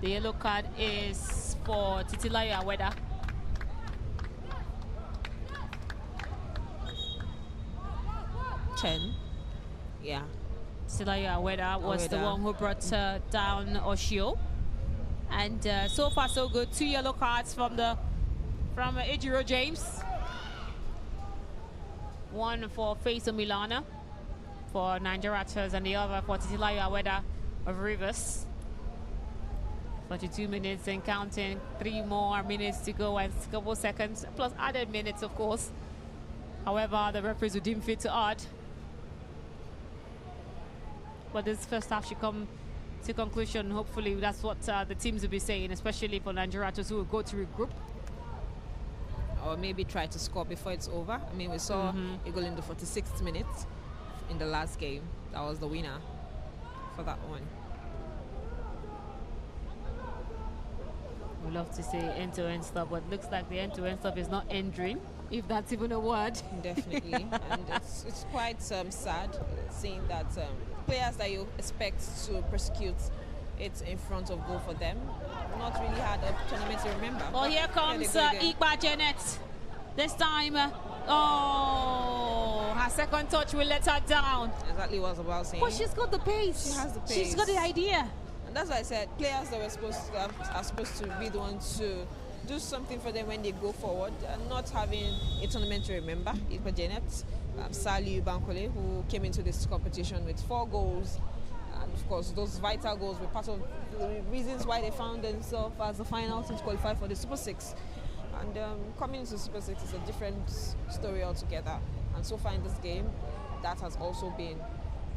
Speaker 1: yellow card is for Titilaya Weda.
Speaker 3: Yeah.
Speaker 1: Titilaya Weda was the one who brought down Oshio. And so far so good. 2 yellow cards from Ejiro James. One for Faisal Milana for Naiija Ratels, and the other for Titilaya Weda of Rivers. 42 minutes and counting. 3 more minutes to go and a couple seconds, plus added minutes, of course. However, the referees would deem fit to add. But this first half should come to conclusion. Hopefully that's what the teams will be saying, especially for Naiija Ratels, who will go to regroup.
Speaker 3: Or maybe try to score before it's over. I mean, we saw a goal in the 46th minute in the last game. That was the winner for that one.
Speaker 1: We love to say end-to-end stuff, but it looks like the end-to-end stuff is not entering, if that's even a word.
Speaker 3: Definitely. And it's quite sad seeing that players that you expect to prosecute it in front of goal for them not really had a tournament to remember.
Speaker 1: Well, here comes Ikpa Janet. This time, her second touch will let her down.
Speaker 3: Exactly what I was about saying.
Speaker 1: But she's got the pace.
Speaker 3: She has the pace.
Speaker 1: She's got the idea.
Speaker 3: And that's why I said players that are supposed to be the ones to do something for them when they go forward, and not having a tournament to remember. Ikpa Janet, Saliu Bankole, who came into this competition with 4 goals. And of course, those vital goals were part of the reasons why they found themselves as the final team to qualify for the Super 6. And coming into Super 6 is a different story altogether. And so far in this game, that has also been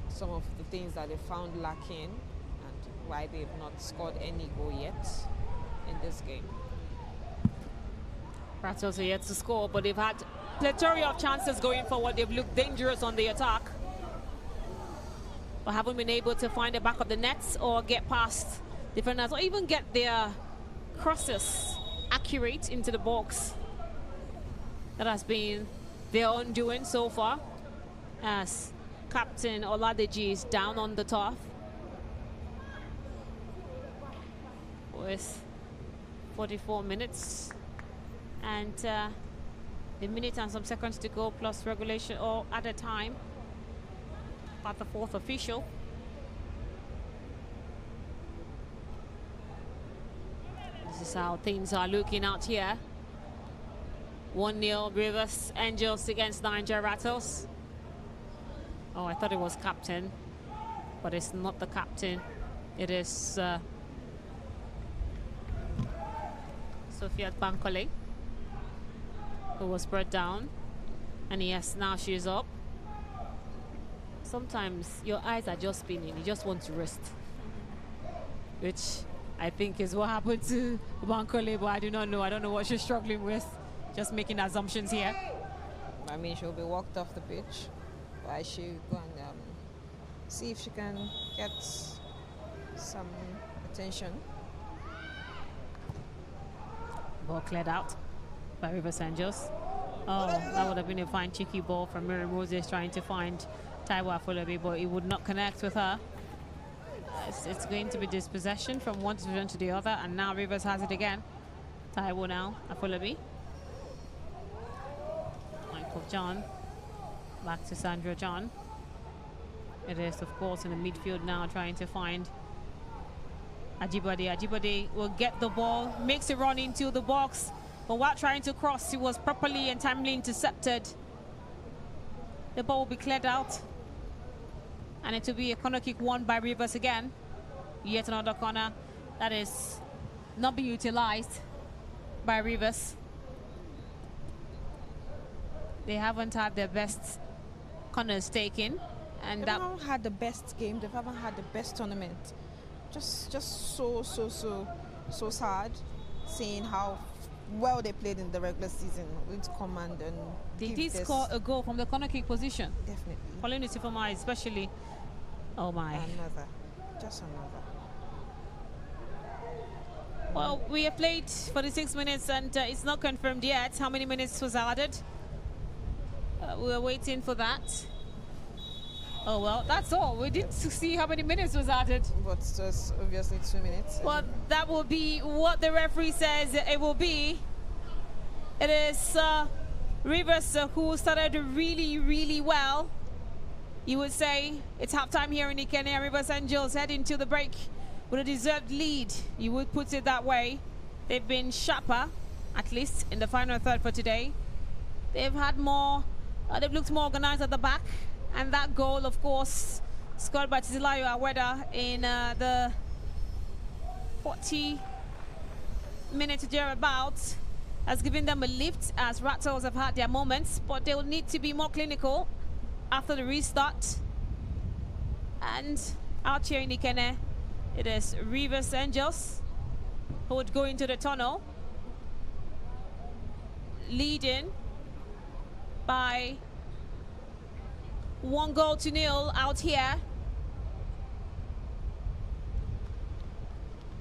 Speaker 3: some of the things that they found lacking, and why they've not scored any goal yet in this game.
Speaker 1: Ratels are yet to score, but they've had plethora of chances going forward. They've looked dangerous on the attack, but haven't been able to find the back of the nets or get past defenders, or even get their crosses accurate into the box. That has been their undoing so far, as Captain Oladeji is down on the turf with 44 minutes and a minute and some seconds to go, plus regulation or at a time at the 4th official. This is how things are looking out here. 1-0 Rivers Angels against Naiija Ratels. Oh, I thought it was captain, but it's not the captain. It is Sophia Bankole, who was brought down. And yes, now she's up. Sometimes your eyes are just spinning. You just want to rest, which I think is what happened to Bankole, but I do not know. I don't know what she's struggling with. Just making assumptions here.
Speaker 3: I mean, she'll be walked off the pitch. But I should go and see if she can get some attention.
Speaker 1: Ball cleared out by Rivers Angels. Oh, that would have been a fine cheeky ball from Mary Moses trying to find Taiwo Afolabi, but it would not connect with her. It's going to be dispossession from one division to the other, and now Rivers has it again. Taiwo now, Afolabi. Michael John. Back to Sandra John. It is, of course, in the midfield now, trying to find Ajibade. Ajibade will get the ball, makes a run into the box, but while trying to cross, he was properly and timely intercepted. The ball will be cleared out, and it will be a corner kick won by Rivers again. Yet another corner that is not being utilized by Rivers. They haven't had their best corners taken, and
Speaker 3: They haven't had the best game. They haven't had the best tournament. Just so sad seeing how well they played in the regular season with command and
Speaker 1: they did score a goal from the corner kick position.
Speaker 3: Definitely.
Speaker 1: Pauline Isifoma especially. Oh my.
Speaker 3: Just another.
Speaker 1: Well, we have played 46 minutes and it's not confirmed yet how many minutes was added. We're waiting for that. Oh, well, that's all. We didn't see how many minutes was added.
Speaker 3: But just obviously 2 minutes.
Speaker 1: Well, that will be what the referee says it will be. It is Rivers who started really well. You would say it's halftime here in Ikene. Rivers Angels head into the break with a deserved lead. You would put it that way. They've been sharper, at least in the final third for today. They've had more, they've looked more organized at the back. And that goal, of course, scored by Tizilayo Aweda in the 40 minutes thereabouts, has given them a lift as Ratels have had their moments, but they'll need to be more clinical after the restart. And out here in Ikene, it is Rivers Angels who would go into the tunnel, leading by 1-0 out here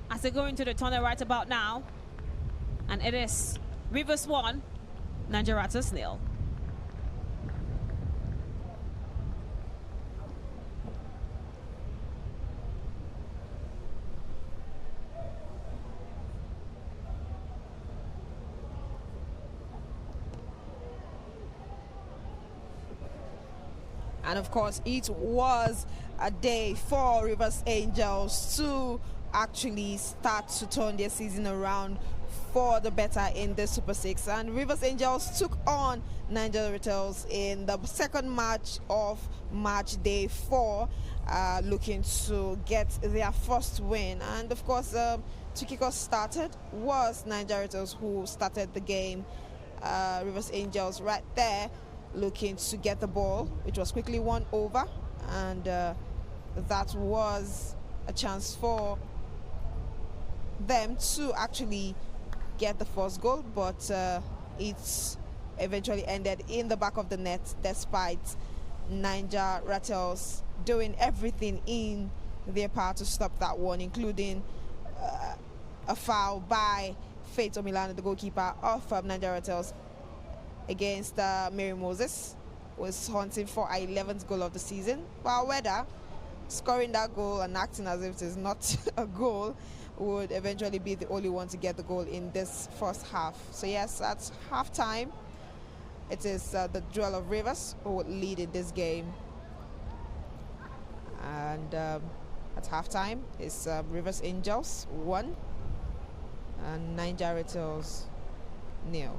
Speaker 1: as they go into the tunnel right about now. And it is Rivers 1, Naiija Ratels 0.
Speaker 3: And of course, it was a day for Rivers Angels to actually start to turn their season around for the better in the Super 6. And Rivers Angels took on Naiija Ratels in the second match of match day 4, looking to get their first win. And of course, to kick us started was Naiija Ratels, who started the game. Rivers Angels right there looking to get the ball, which was quickly won over, and that was a chance for them to actually get the first goal, but it eventually ended in the back of the net despite Naiija Ratels doing everything in their power to stop that one, including a foul by Faith Omilana, the goalkeeper of Naiija Ratels, against Mary Moses, was hunting for her 11th goal of the season. While Weda scoring that goal and acting as if it is not a goal would eventually be the only one to get the goal in this first half. So yes, at halftime, it is the duel of Rivers who would lead in this game. And at halftime, it's Rivers Angels 1 and Naiija Ratels 0.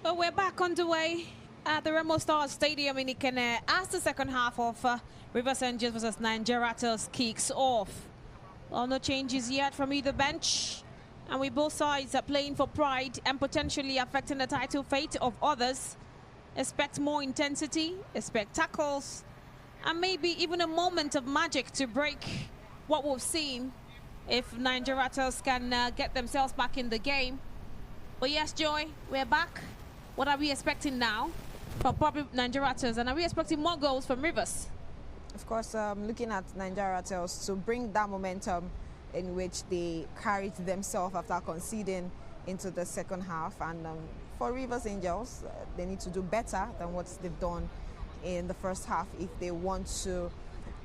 Speaker 1: Well, we're back underway at the Remo Stars Stadium in Ikene as the second half of Rivers Angels versus Naiija Ratels kicks off. Well, no changes yet from either bench, and we both sides are playing for pride and potentially affecting the title fate of others. Expect more intensity, expect tackles, and maybe even a moment of magic to break what we've seen if Naiija Ratels can get themselves back in the game. But yes, Joy, we're back. What are we expecting now from probably Naiija Ratels, and are we expecting more goals from Rivers?
Speaker 3: Of course, looking at Naiija Ratels to bring that momentum in which they carried themselves after conceding into the second half. And for Rivers Angels, they need to do better than what they've done in the first half if they want to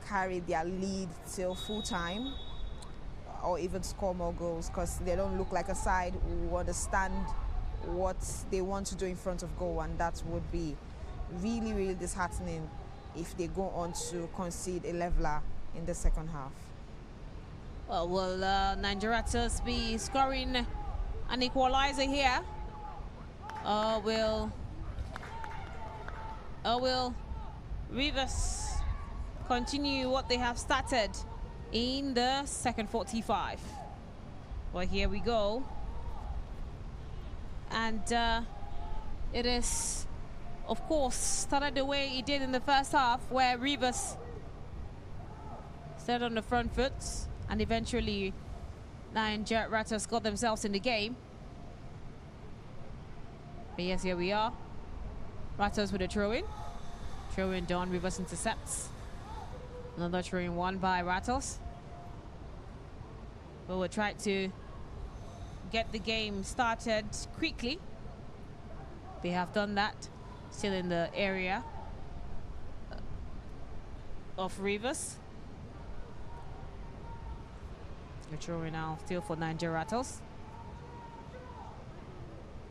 Speaker 3: carry their lead till full time or even score more goals, because they don't look like a side who understand what they want to do in front of goal, and that would be really, really disheartening if they go on to concede a leveler in the second half.
Speaker 1: Well, will Naiija Ratels be scoring an equalizer here? Will Rivers continue what they have started in the second 45? Well, here we go. And it is, of course, started the way it did in the first half, where Rivers started on the front foot, and eventually Naiija Ratels got themselves in the game. But yes, here we are. Ratels with a throw-in. Throw-in done, Rivers intercepts. Another throw-in won by Ratels. But we'll try to get the game started quickly. They have done that. Still in the area of Rivers. The throw now still for Naiija Ratels.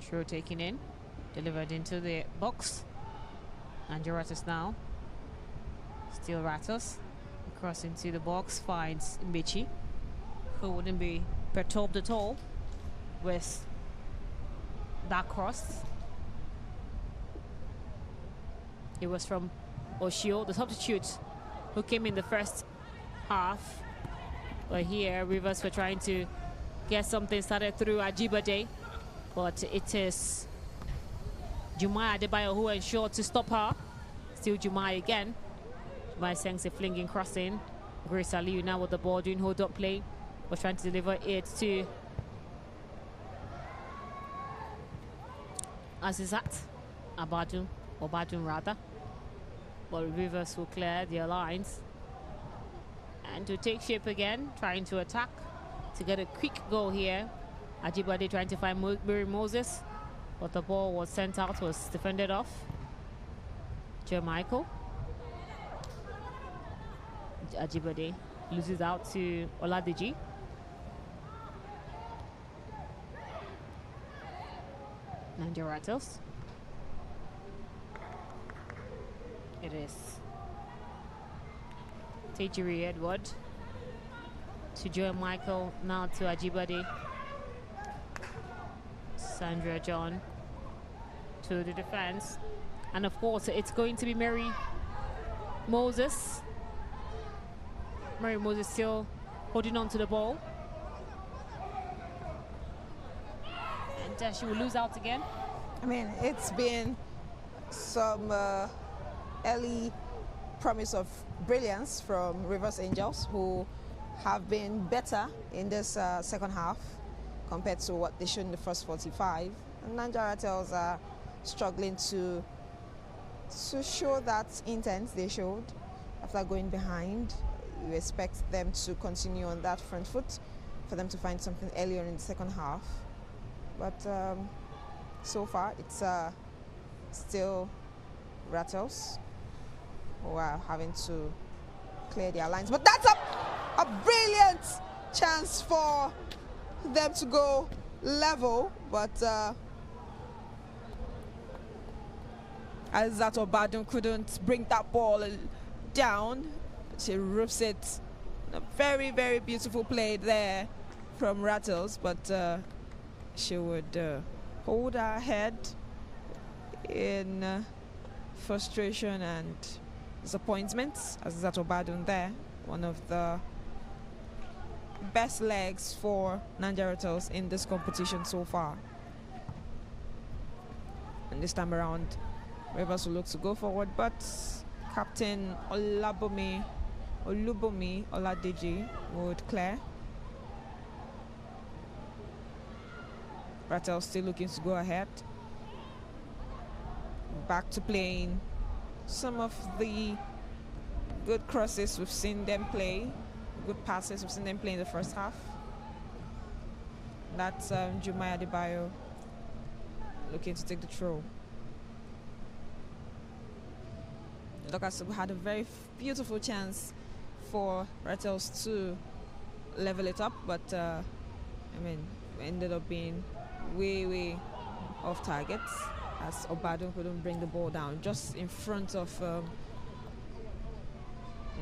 Speaker 1: Throw taken in, delivered into the box. Naiija Ratels now. Still Ratels. Across into the box, finds Michi, who wouldn't be perturbed at all with that cross. It was from Oshio, the substitute, who came in the first half. But here, Rivers were trying to get something started through Ajibade, but it is Jumai Adebayo who ensured to stop her. Still Jumai again. Jumai sends a flinging crossing. Grace Aliu now with the ball doing hold-up play, was trying to deliver it to Azizat Abadun, or Badun rather. But Rivers will clear their lines and to take shape again, trying to attack to get a quick goal here. Ajibade trying to find Mary Moses, but the ball was sent out, was defended off. Joe Michael. Ajibade loses out to Oladiji. Naiija Ratels. It is Tejiri Edward to Joe Michael, now to Ajibade. Sandra John to the defense. And of course, it's going to be Mary Moses. Mary Moses still holding on to the ball. And she will lose out again.
Speaker 3: I mean, it's been some early promise of brilliance from Rivers Angels, who have been better in this second half compared to what they showed in the first 45. And Naiija Ratels are struggling to show that intent they showed after going behind. You expect them to continue on that front foot, for them to find something earlier in the second half. But so far, it's still Ratels who are having to clear their lines. But that's a brilliant chance for them to go level. But
Speaker 2: Azato Badun couldn't bring that ball down. She roofs it. A very, very beautiful play there from Ratels, but she would hold her head
Speaker 3: in frustration and disappointment, as is at Obadun there. One of the best legs for Naiija Ratels in this competition so far. And this time around, Rivers will look to go forward, but Captain Olubomi Oladeji would clear. Ratels still looking to go ahead. Back to playing some of the good crosses we've seen them play, good passes we've seen them play in the first half. That's Jumai Adebayo looking to take the throw. Lucas had a very beautiful chance for Ratels to level it up, but I mean, ended up being way off target, as Obadun couldn't bring the ball down just in front of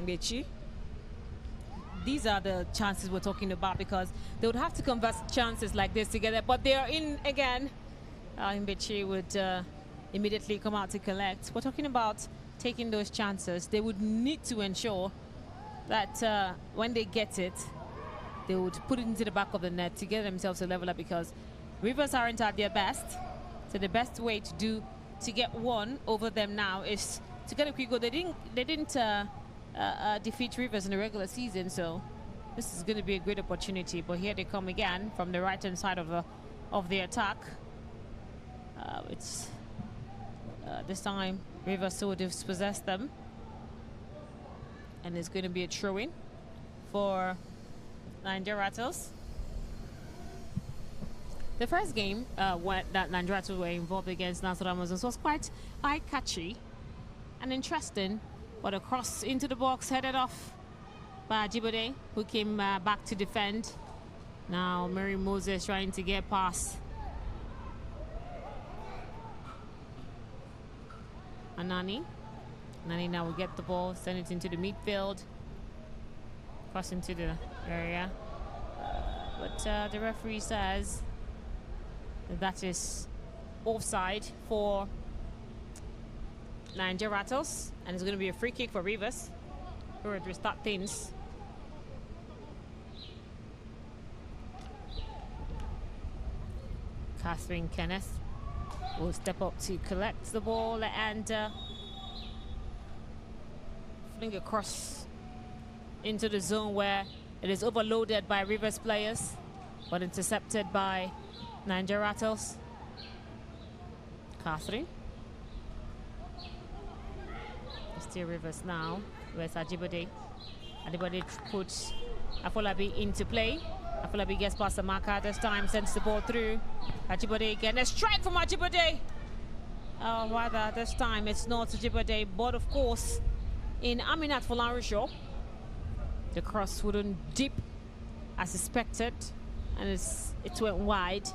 Speaker 3: Mbechi.
Speaker 1: These are the chances we're talking about, because they would have to convert chances like this together, but they are in again. Mbechi would immediately come out to collect. We're talking about taking those chances. They would need to ensure that when they get it, they would put it into the back of the net to get themselves a level up, because Rivers aren't at their best. So the best way to get one over them now is to get a quick goal. They didn't defeat Rivers in the regular season, so this is going to be a great opportunity. But here they come again from the right hand side of the attack. It's this time Rivers so dispossessed them, and it's going to be a throw-in for Naiija Ratels. The first game that Naiija Ratels were involved against Nassau Amazons was quite eye-catchy and interesting, but a cross into the box headed off by Ajibade, who came back to defend. Now Mary Moses trying to get past Anani. Anani now will get the ball, send it into the midfield, cross into the area. But the referee says that is offside for Naiija Ratels, and it's going to be a free kick for Rivers, who will restart things. Catherine Kenneth will step up to collect the ball and fling across into the zone where it is overloaded by Rivers players, but intercepted by Naiija Ratels. Catherine. Still Rivers now with Ajibade. Ajibade puts Afolabi into play. Afolabi gets past the marker this time, sends the ball through. Ajibade again. A strike from Ajibade. Rather, this time it's not Ajibade, but of course, in Aminat Folarisho, the cross wouldn't dip as expected, and it went wide.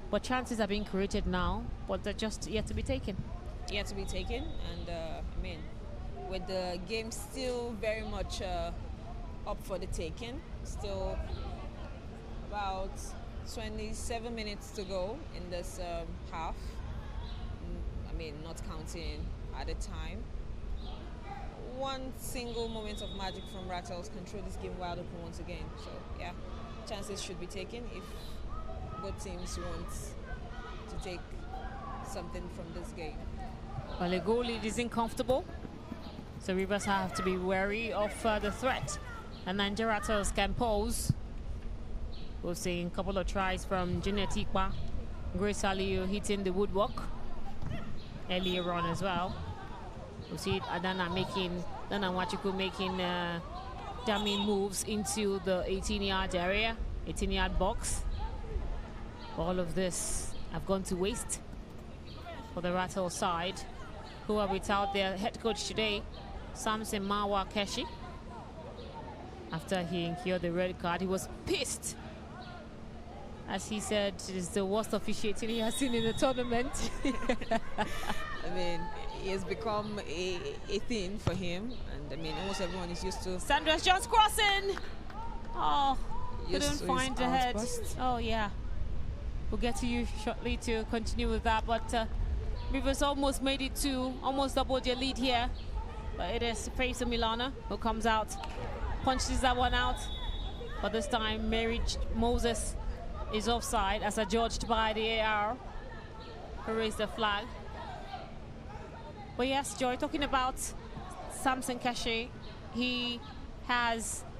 Speaker 1: But chances are being created now, but they're just yet to be taken.
Speaker 3: Yet to be taken, and I mean, with the game still very much up for the taking, still about 27 minutes to go in this half. I mean, not counting at the time. One single moment of magic from Ratels can throw this game wide open once again. So yeah, chances should be taken if both teams want to take something from this game.
Speaker 1: Well, the goal lead isn't comfortable, so Rivers have to be wary of the threat and Naiija Ratels can pose. We've seen a couple of tries from Junior Tikpa, Grace Aliyu hitting the woodwork earlier on as well. We see Dana Wachuku making dummy moves into the 18-yard area, 18-yard box. All of this have gone to waste for the Rattle side, who are without their head coach today, Samson Mawa Keshi. After he incurred the red card, he was pissed. As he said, it is the worst officiating he has seen in the tournament.
Speaker 3: I mean, it has become a thing for him, and I mean, almost everyone is used to.
Speaker 1: Sandra's just crossing. Oh, couldn't find the head. Oh yeah, we'll get to you shortly to continue with that. But Rivers almost made it to, almost doubled their lead here. But it is Faisa Milana who comes out, punches that one out. But this time, Mary Moses is offside as adjudged by the AR, who raised the flag. But yes, Joy, talking about Samson Kashe, he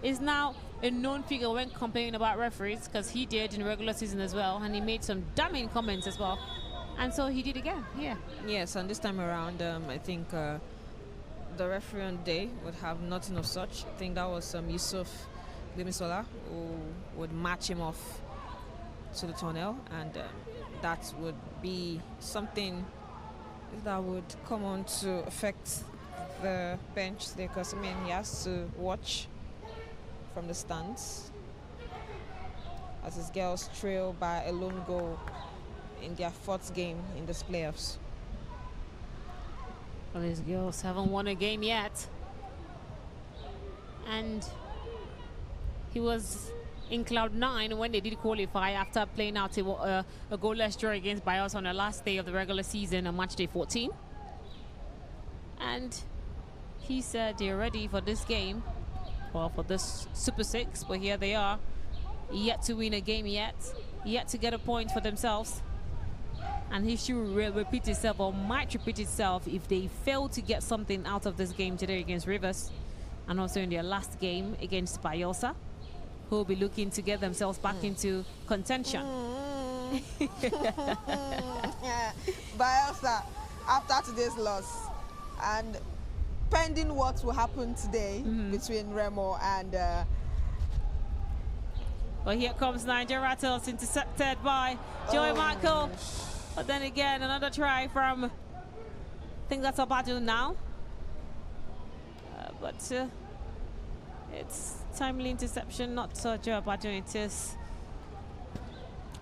Speaker 1: is now a known figure when complaining about referees, because he did in regular season as well, and he made some damning comments as well. And so he did again, yeah.
Speaker 3: Yes, and this time around, I think the referee on the day would have nothing of such. I think that was Yusuf Limisola who would match him off to the tunnel, and that would be something that would come on to affect the bench, because I mean he has to watch from the stands as his girls trail by a lone goal in their 4th game in this playoffs.
Speaker 1: Well, his girls haven't won a game yet, and he was in cloud 9 when they did qualify after playing out a goalless draw against Bios on the last day of the regular season on match day 14. And he said they're ready for this game, well, for this Super 6, but here they are, yet to win a game yet to get a point for themselves. And history will repeat itself, or might repeat itself, if they fail to get something out of this game today against Rivers, and also in their last game against Bayelsa, who will be looking to get themselves back into contention.
Speaker 2: Bayelsa, after today's loss, and pending what will happen today between Remo and...
Speaker 1: Well, here comes Naiija Ratels, intercepted by Joy Michael. But then again, another try from, I think that's Abadu now. But it's timely interception, not Joe Abadu, it is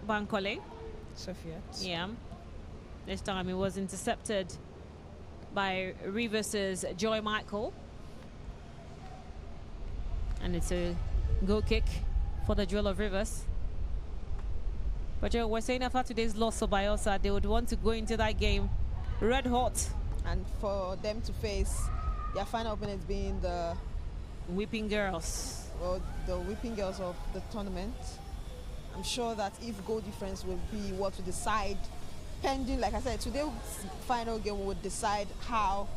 Speaker 1: Bankole.
Speaker 3: Sophia.
Speaker 1: Yeah. This time it was intercepted by Rivers' Joy Michael. And it's a goal kick for the Jewel of Rivers. But Joe, we're saying after today's loss of Bayelsa, they would want to go into that game red hot.
Speaker 2: And for them to face their final opponents being the
Speaker 1: Whipping Girls.
Speaker 2: Well, the Whipping Girls of the tournament. I'm sure that if goal difference will be what will decide, pending, like I said, today's final game would decide how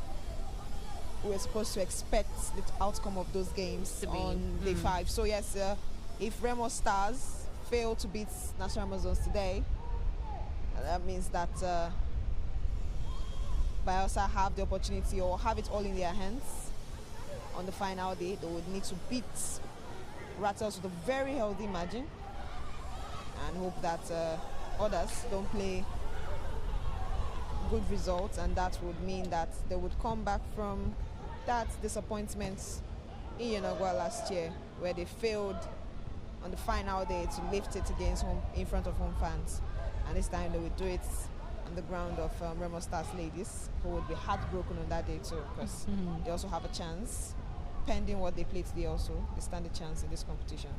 Speaker 2: we're supposed to expect the outcome of those games on day 5. So yes, if Remo Stars fail to beat National Amazons today, that means that Bayelsa have the opportunity, or have it all in their hands on the final day. They would need to beat Ratels with a very healthy margin, and hope that others don't play good results, and that would mean that they would come back from that disappointment in Yenagua last year, where they failed on the final day to lift it against home, in front of home fans. And this time they would do it on the ground of Remo Stars ladies, who would be heartbroken on that day too, because they also have a chance. Pending what they play today also, they stand a chance in this competition.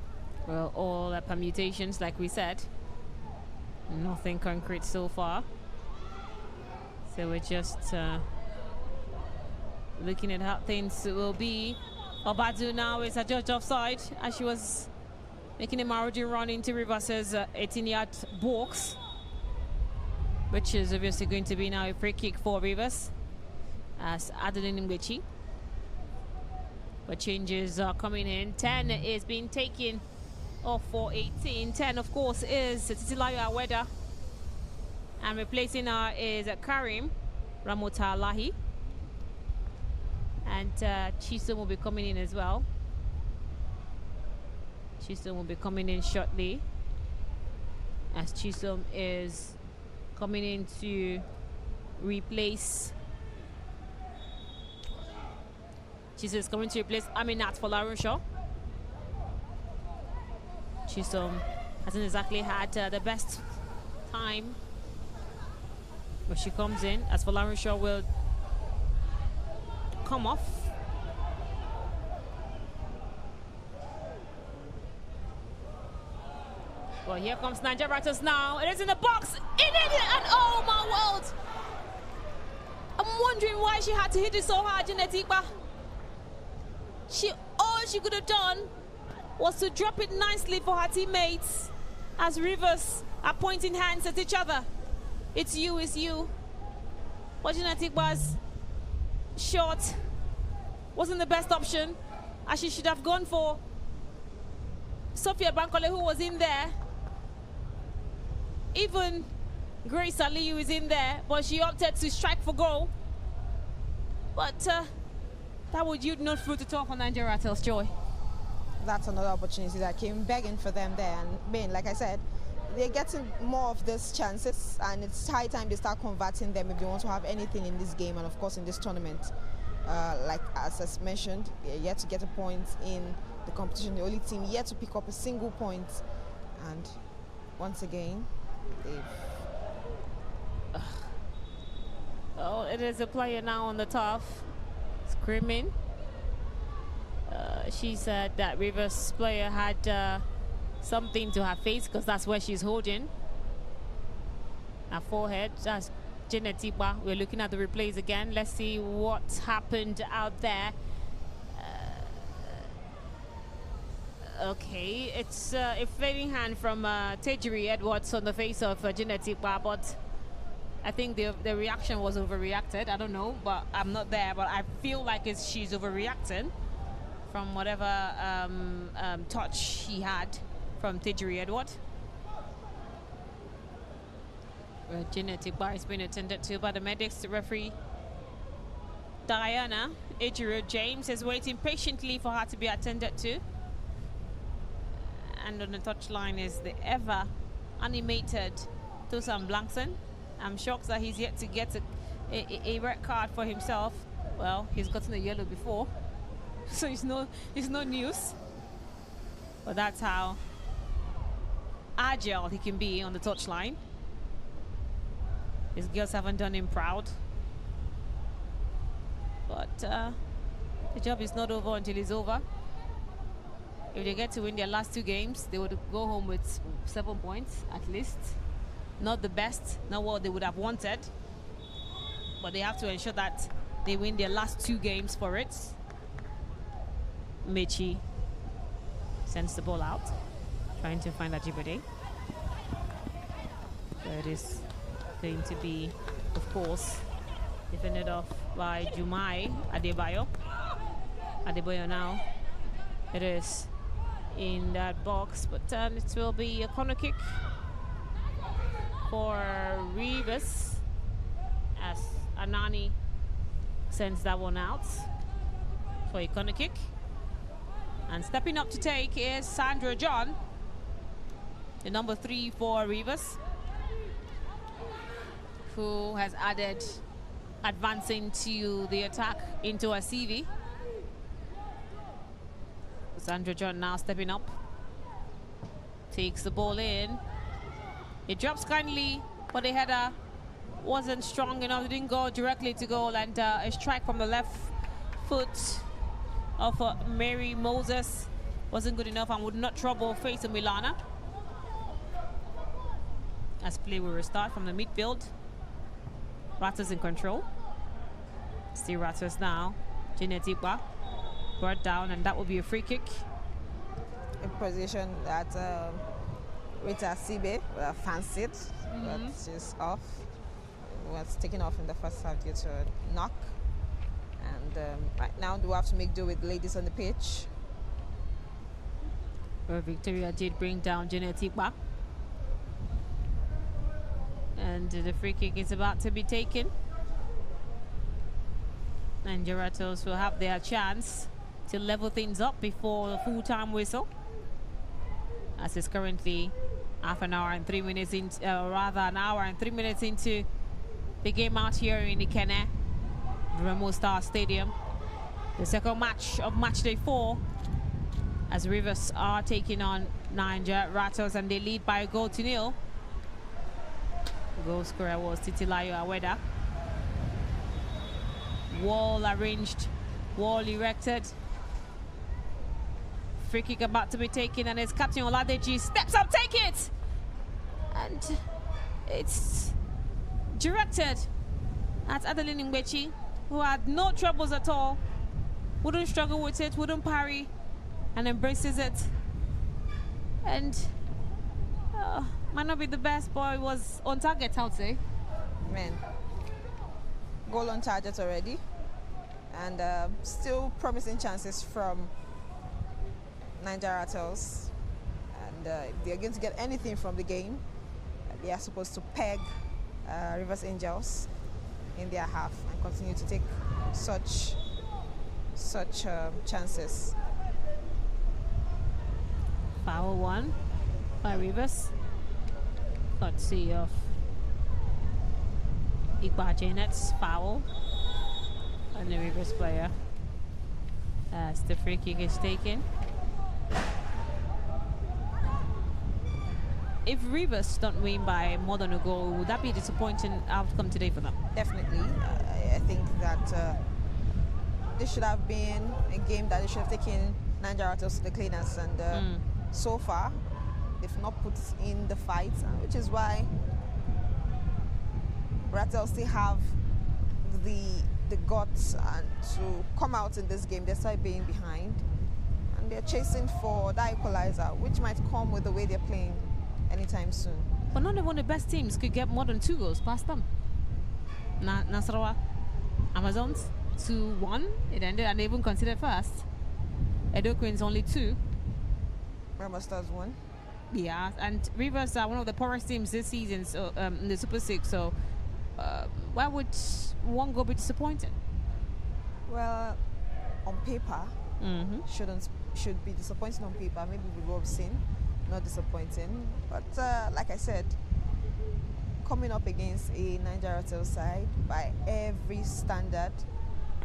Speaker 1: Well, all the permutations, like we said, nothing concrete so far. So we're just looking at how things will be. Obadu now is a judge offside, as she was making a Marudi run into Rivers' 18-yard box, which is obviously going to be now a free kick for Rivers as Adeline Ngbechi. But changes are coming in. 10 is being taken off for 18. 10, of course, is Titilayo Aweda. And replacing her is Karim Ramotalahi. And Chisom will be coming in as well. Chisom will be coming in shortly, as Chisom is coming in to replace. Chisom is coming to replace Aminat Folarunshaw. Chisom hasn't exactly had the best time, but she comes in as Folarunshaw will come off. Well, here comes Naiija Ratels now. It is in the box. It is, and oh my world! I'm wondering why she had to hit it so hard, Genetikba. All she could have done was to drop it nicely for her teammates as Rivers are pointing hands at each other. It's you, it's you. But Genetikba's shot wasn't the best option, as she should have gone for Sophia Bankole, who was in there. Even Grace Aliyu is in there, but she opted to strike for goal. But that would yield no fruit at all for Naiija Ratels, Joy.
Speaker 3: That's another opportunity that came begging for them there. And like I said, they're getting more of these chances, and it's high time they start converting them if they want to have anything in this game and, of course, in this tournament. Like as mentioned, they're yet to get a point in the competition. The only team yet to pick up a single point. And once again, they've...
Speaker 1: Oh, it is a player now on the turf, screaming. She said that Rivers player had something to her face, because that's where she's holding her forehead. That's Genetikba. We're looking at the replays again. Let's see what happened out there. Okay, it's a flaming hand from Tejiri Edwards on the face of Genetikba, but I think the reaction was overreacted. I don't know, but I'm not there, but I feel like she's overreacting from whatever touch he had from Tejiri Edward. Genetikba is being attended to by the medics. The referee Diana Ejiro James is waiting patiently for her to be attended to. And on the touchline is the ever animated Tosan Blankson. I'm shocked that he's yet to get a red card for himself. Well, he's gotten a yellow before, so it's no news. But that's how agile he can be on the touchline. His girls haven't done him proud. But the job is not over until it's over. If they get to win their last 2 games, they would go home with 7 points at least. Not the best, not what they would have wanted, but they have to ensure that they win their last 2 games for it. Mechi sends the ball out, trying to find Ajibade. There it is going to be, of course, defended off by Jumai Adebayo. Adebayo now. It is in that box, but it will be a corner kick for Rivas as Anani sends that one out for a corner kick. And stepping up to take is Sandra John, the number 3 for Rivas, who has added advancing to the attack into a CV. Sandra John now stepping up, takes the ball in. It drops kindly, but the header wasn't strong enough. It didn't go directly to goal, and a strike from the left foot of Mary Moses wasn't good enough and would not trouble face of Milana. As play will restart from the midfield. Ratels in control. Still Ratels now. Genetikba brought down, and that will be a free kick.
Speaker 3: A position that Rita Sibe fancied, but she's off. Was taken off in the first half due to a knock. And right now we have to make do with ladies on the pitch.
Speaker 1: Well, Victoria did bring down Genetikba. And the free kick is about to be taken. And Ratels will have their chance to level things up before the full-time whistle. As it's currently half an hour and 3 minutes into, rather an hour and 3 minutes into the game out here in Ikene, Remo Star Stadium. The second match of Matchday 4, as Rivers are taking on Naiija Ratels, and they lead by a goal to 0. The goal scorer was Titilayo Aweda. Wall arranged, wall erected. Free kick about to be taken, and it's Captain Oladeji steps up, take it! And it's directed That's Adeline Ngbechi, who had no troubles at all. Wouldn't struggle with it, wouldn't parry, and embraces it. And might not be the best, but it was on target, I would say.
Speaker 3: Man, goal on target already, and still promising chances from Naiija Ratels. And if they're going to get anything from the game, they are supposed to peg Rivers Angels in their half and continue to take such chances.
Speaker 1: Foul one by Rivers. Courtesy of Igba Janet's foul on the Rivers player as the free kick is taken. If Rivers don't win by more than a goal, would that be a disappointing outcome today for them?
Speaker 3: Definitely. I think that this should have been a game that they should have taken Naiija Ratels to the cleaners, and so far they've not put in the fight, which is why Ratels still have the guts to come out in this game despite being behind, and they're chasing for that equalizer, which might come with the way they're playing anytime soon.
Speaker 1: But not even the best teams could get more than 2 goals past them. Nasarawa, Amazons 2-1. It ended, and they even considered first. Edo Queens only 2.
Speaker 3: Rama Stars 1.
Speaker 1: Yeah, and Rivers are one of the poorest teams this season, so in the Super 6. So why would one goal be disappointing?
Speaker 3: Well, on paper, should be disappointing on paper. Maybe we go have seen, not disappointing. But like I said, coming up against a Naiija Ratels side, by every standard,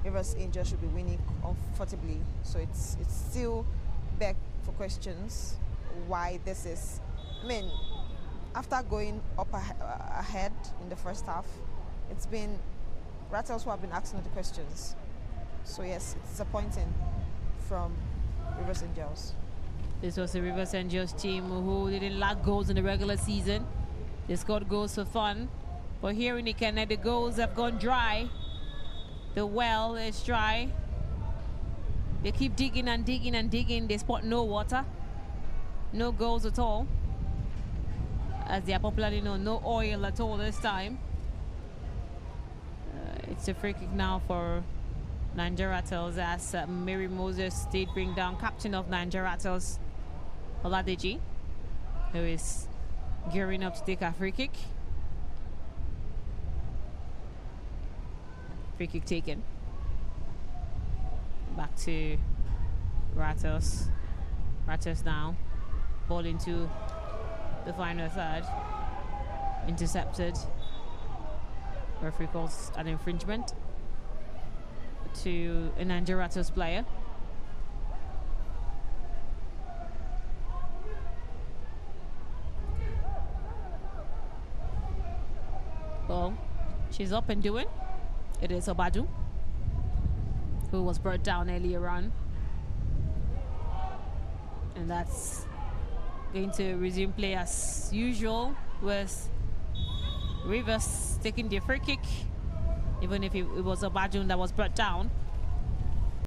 Speaker 3: Rivers Angels should be winning comfortably. So it's still back for questions why this is. I mean, after going up ahead in the first half, it's been Ratels who have been asking the questions. So yes, it's disappointing from Rivers Angels.
Speaker 1: This was the Rivers Angels team who didn't lack goals in the regular season. They scored goals for fun. But here in Ikenne, the goals have gone dry. The well is dry. They keep digging and digging and digging. They spot no water. No goals at all. As they are popularly known, no oil at all this time. It's a free kick now for Naiija Ratels as Mary Moses did bring down captain of Naiija Ratels, Oladeji, who is gearing up to take a free kick. Free kick taken. Back to Ratels. Ratels now. Ball into the final third. Intercepted. Referee calls an infringement to a Naiija Ratels player. Well, she's up and doing. It is Obadu, who was brought down earlier on. And that's going to resume play as usual, with Rivers taking the free kick, even if it was Obadu that was brought down.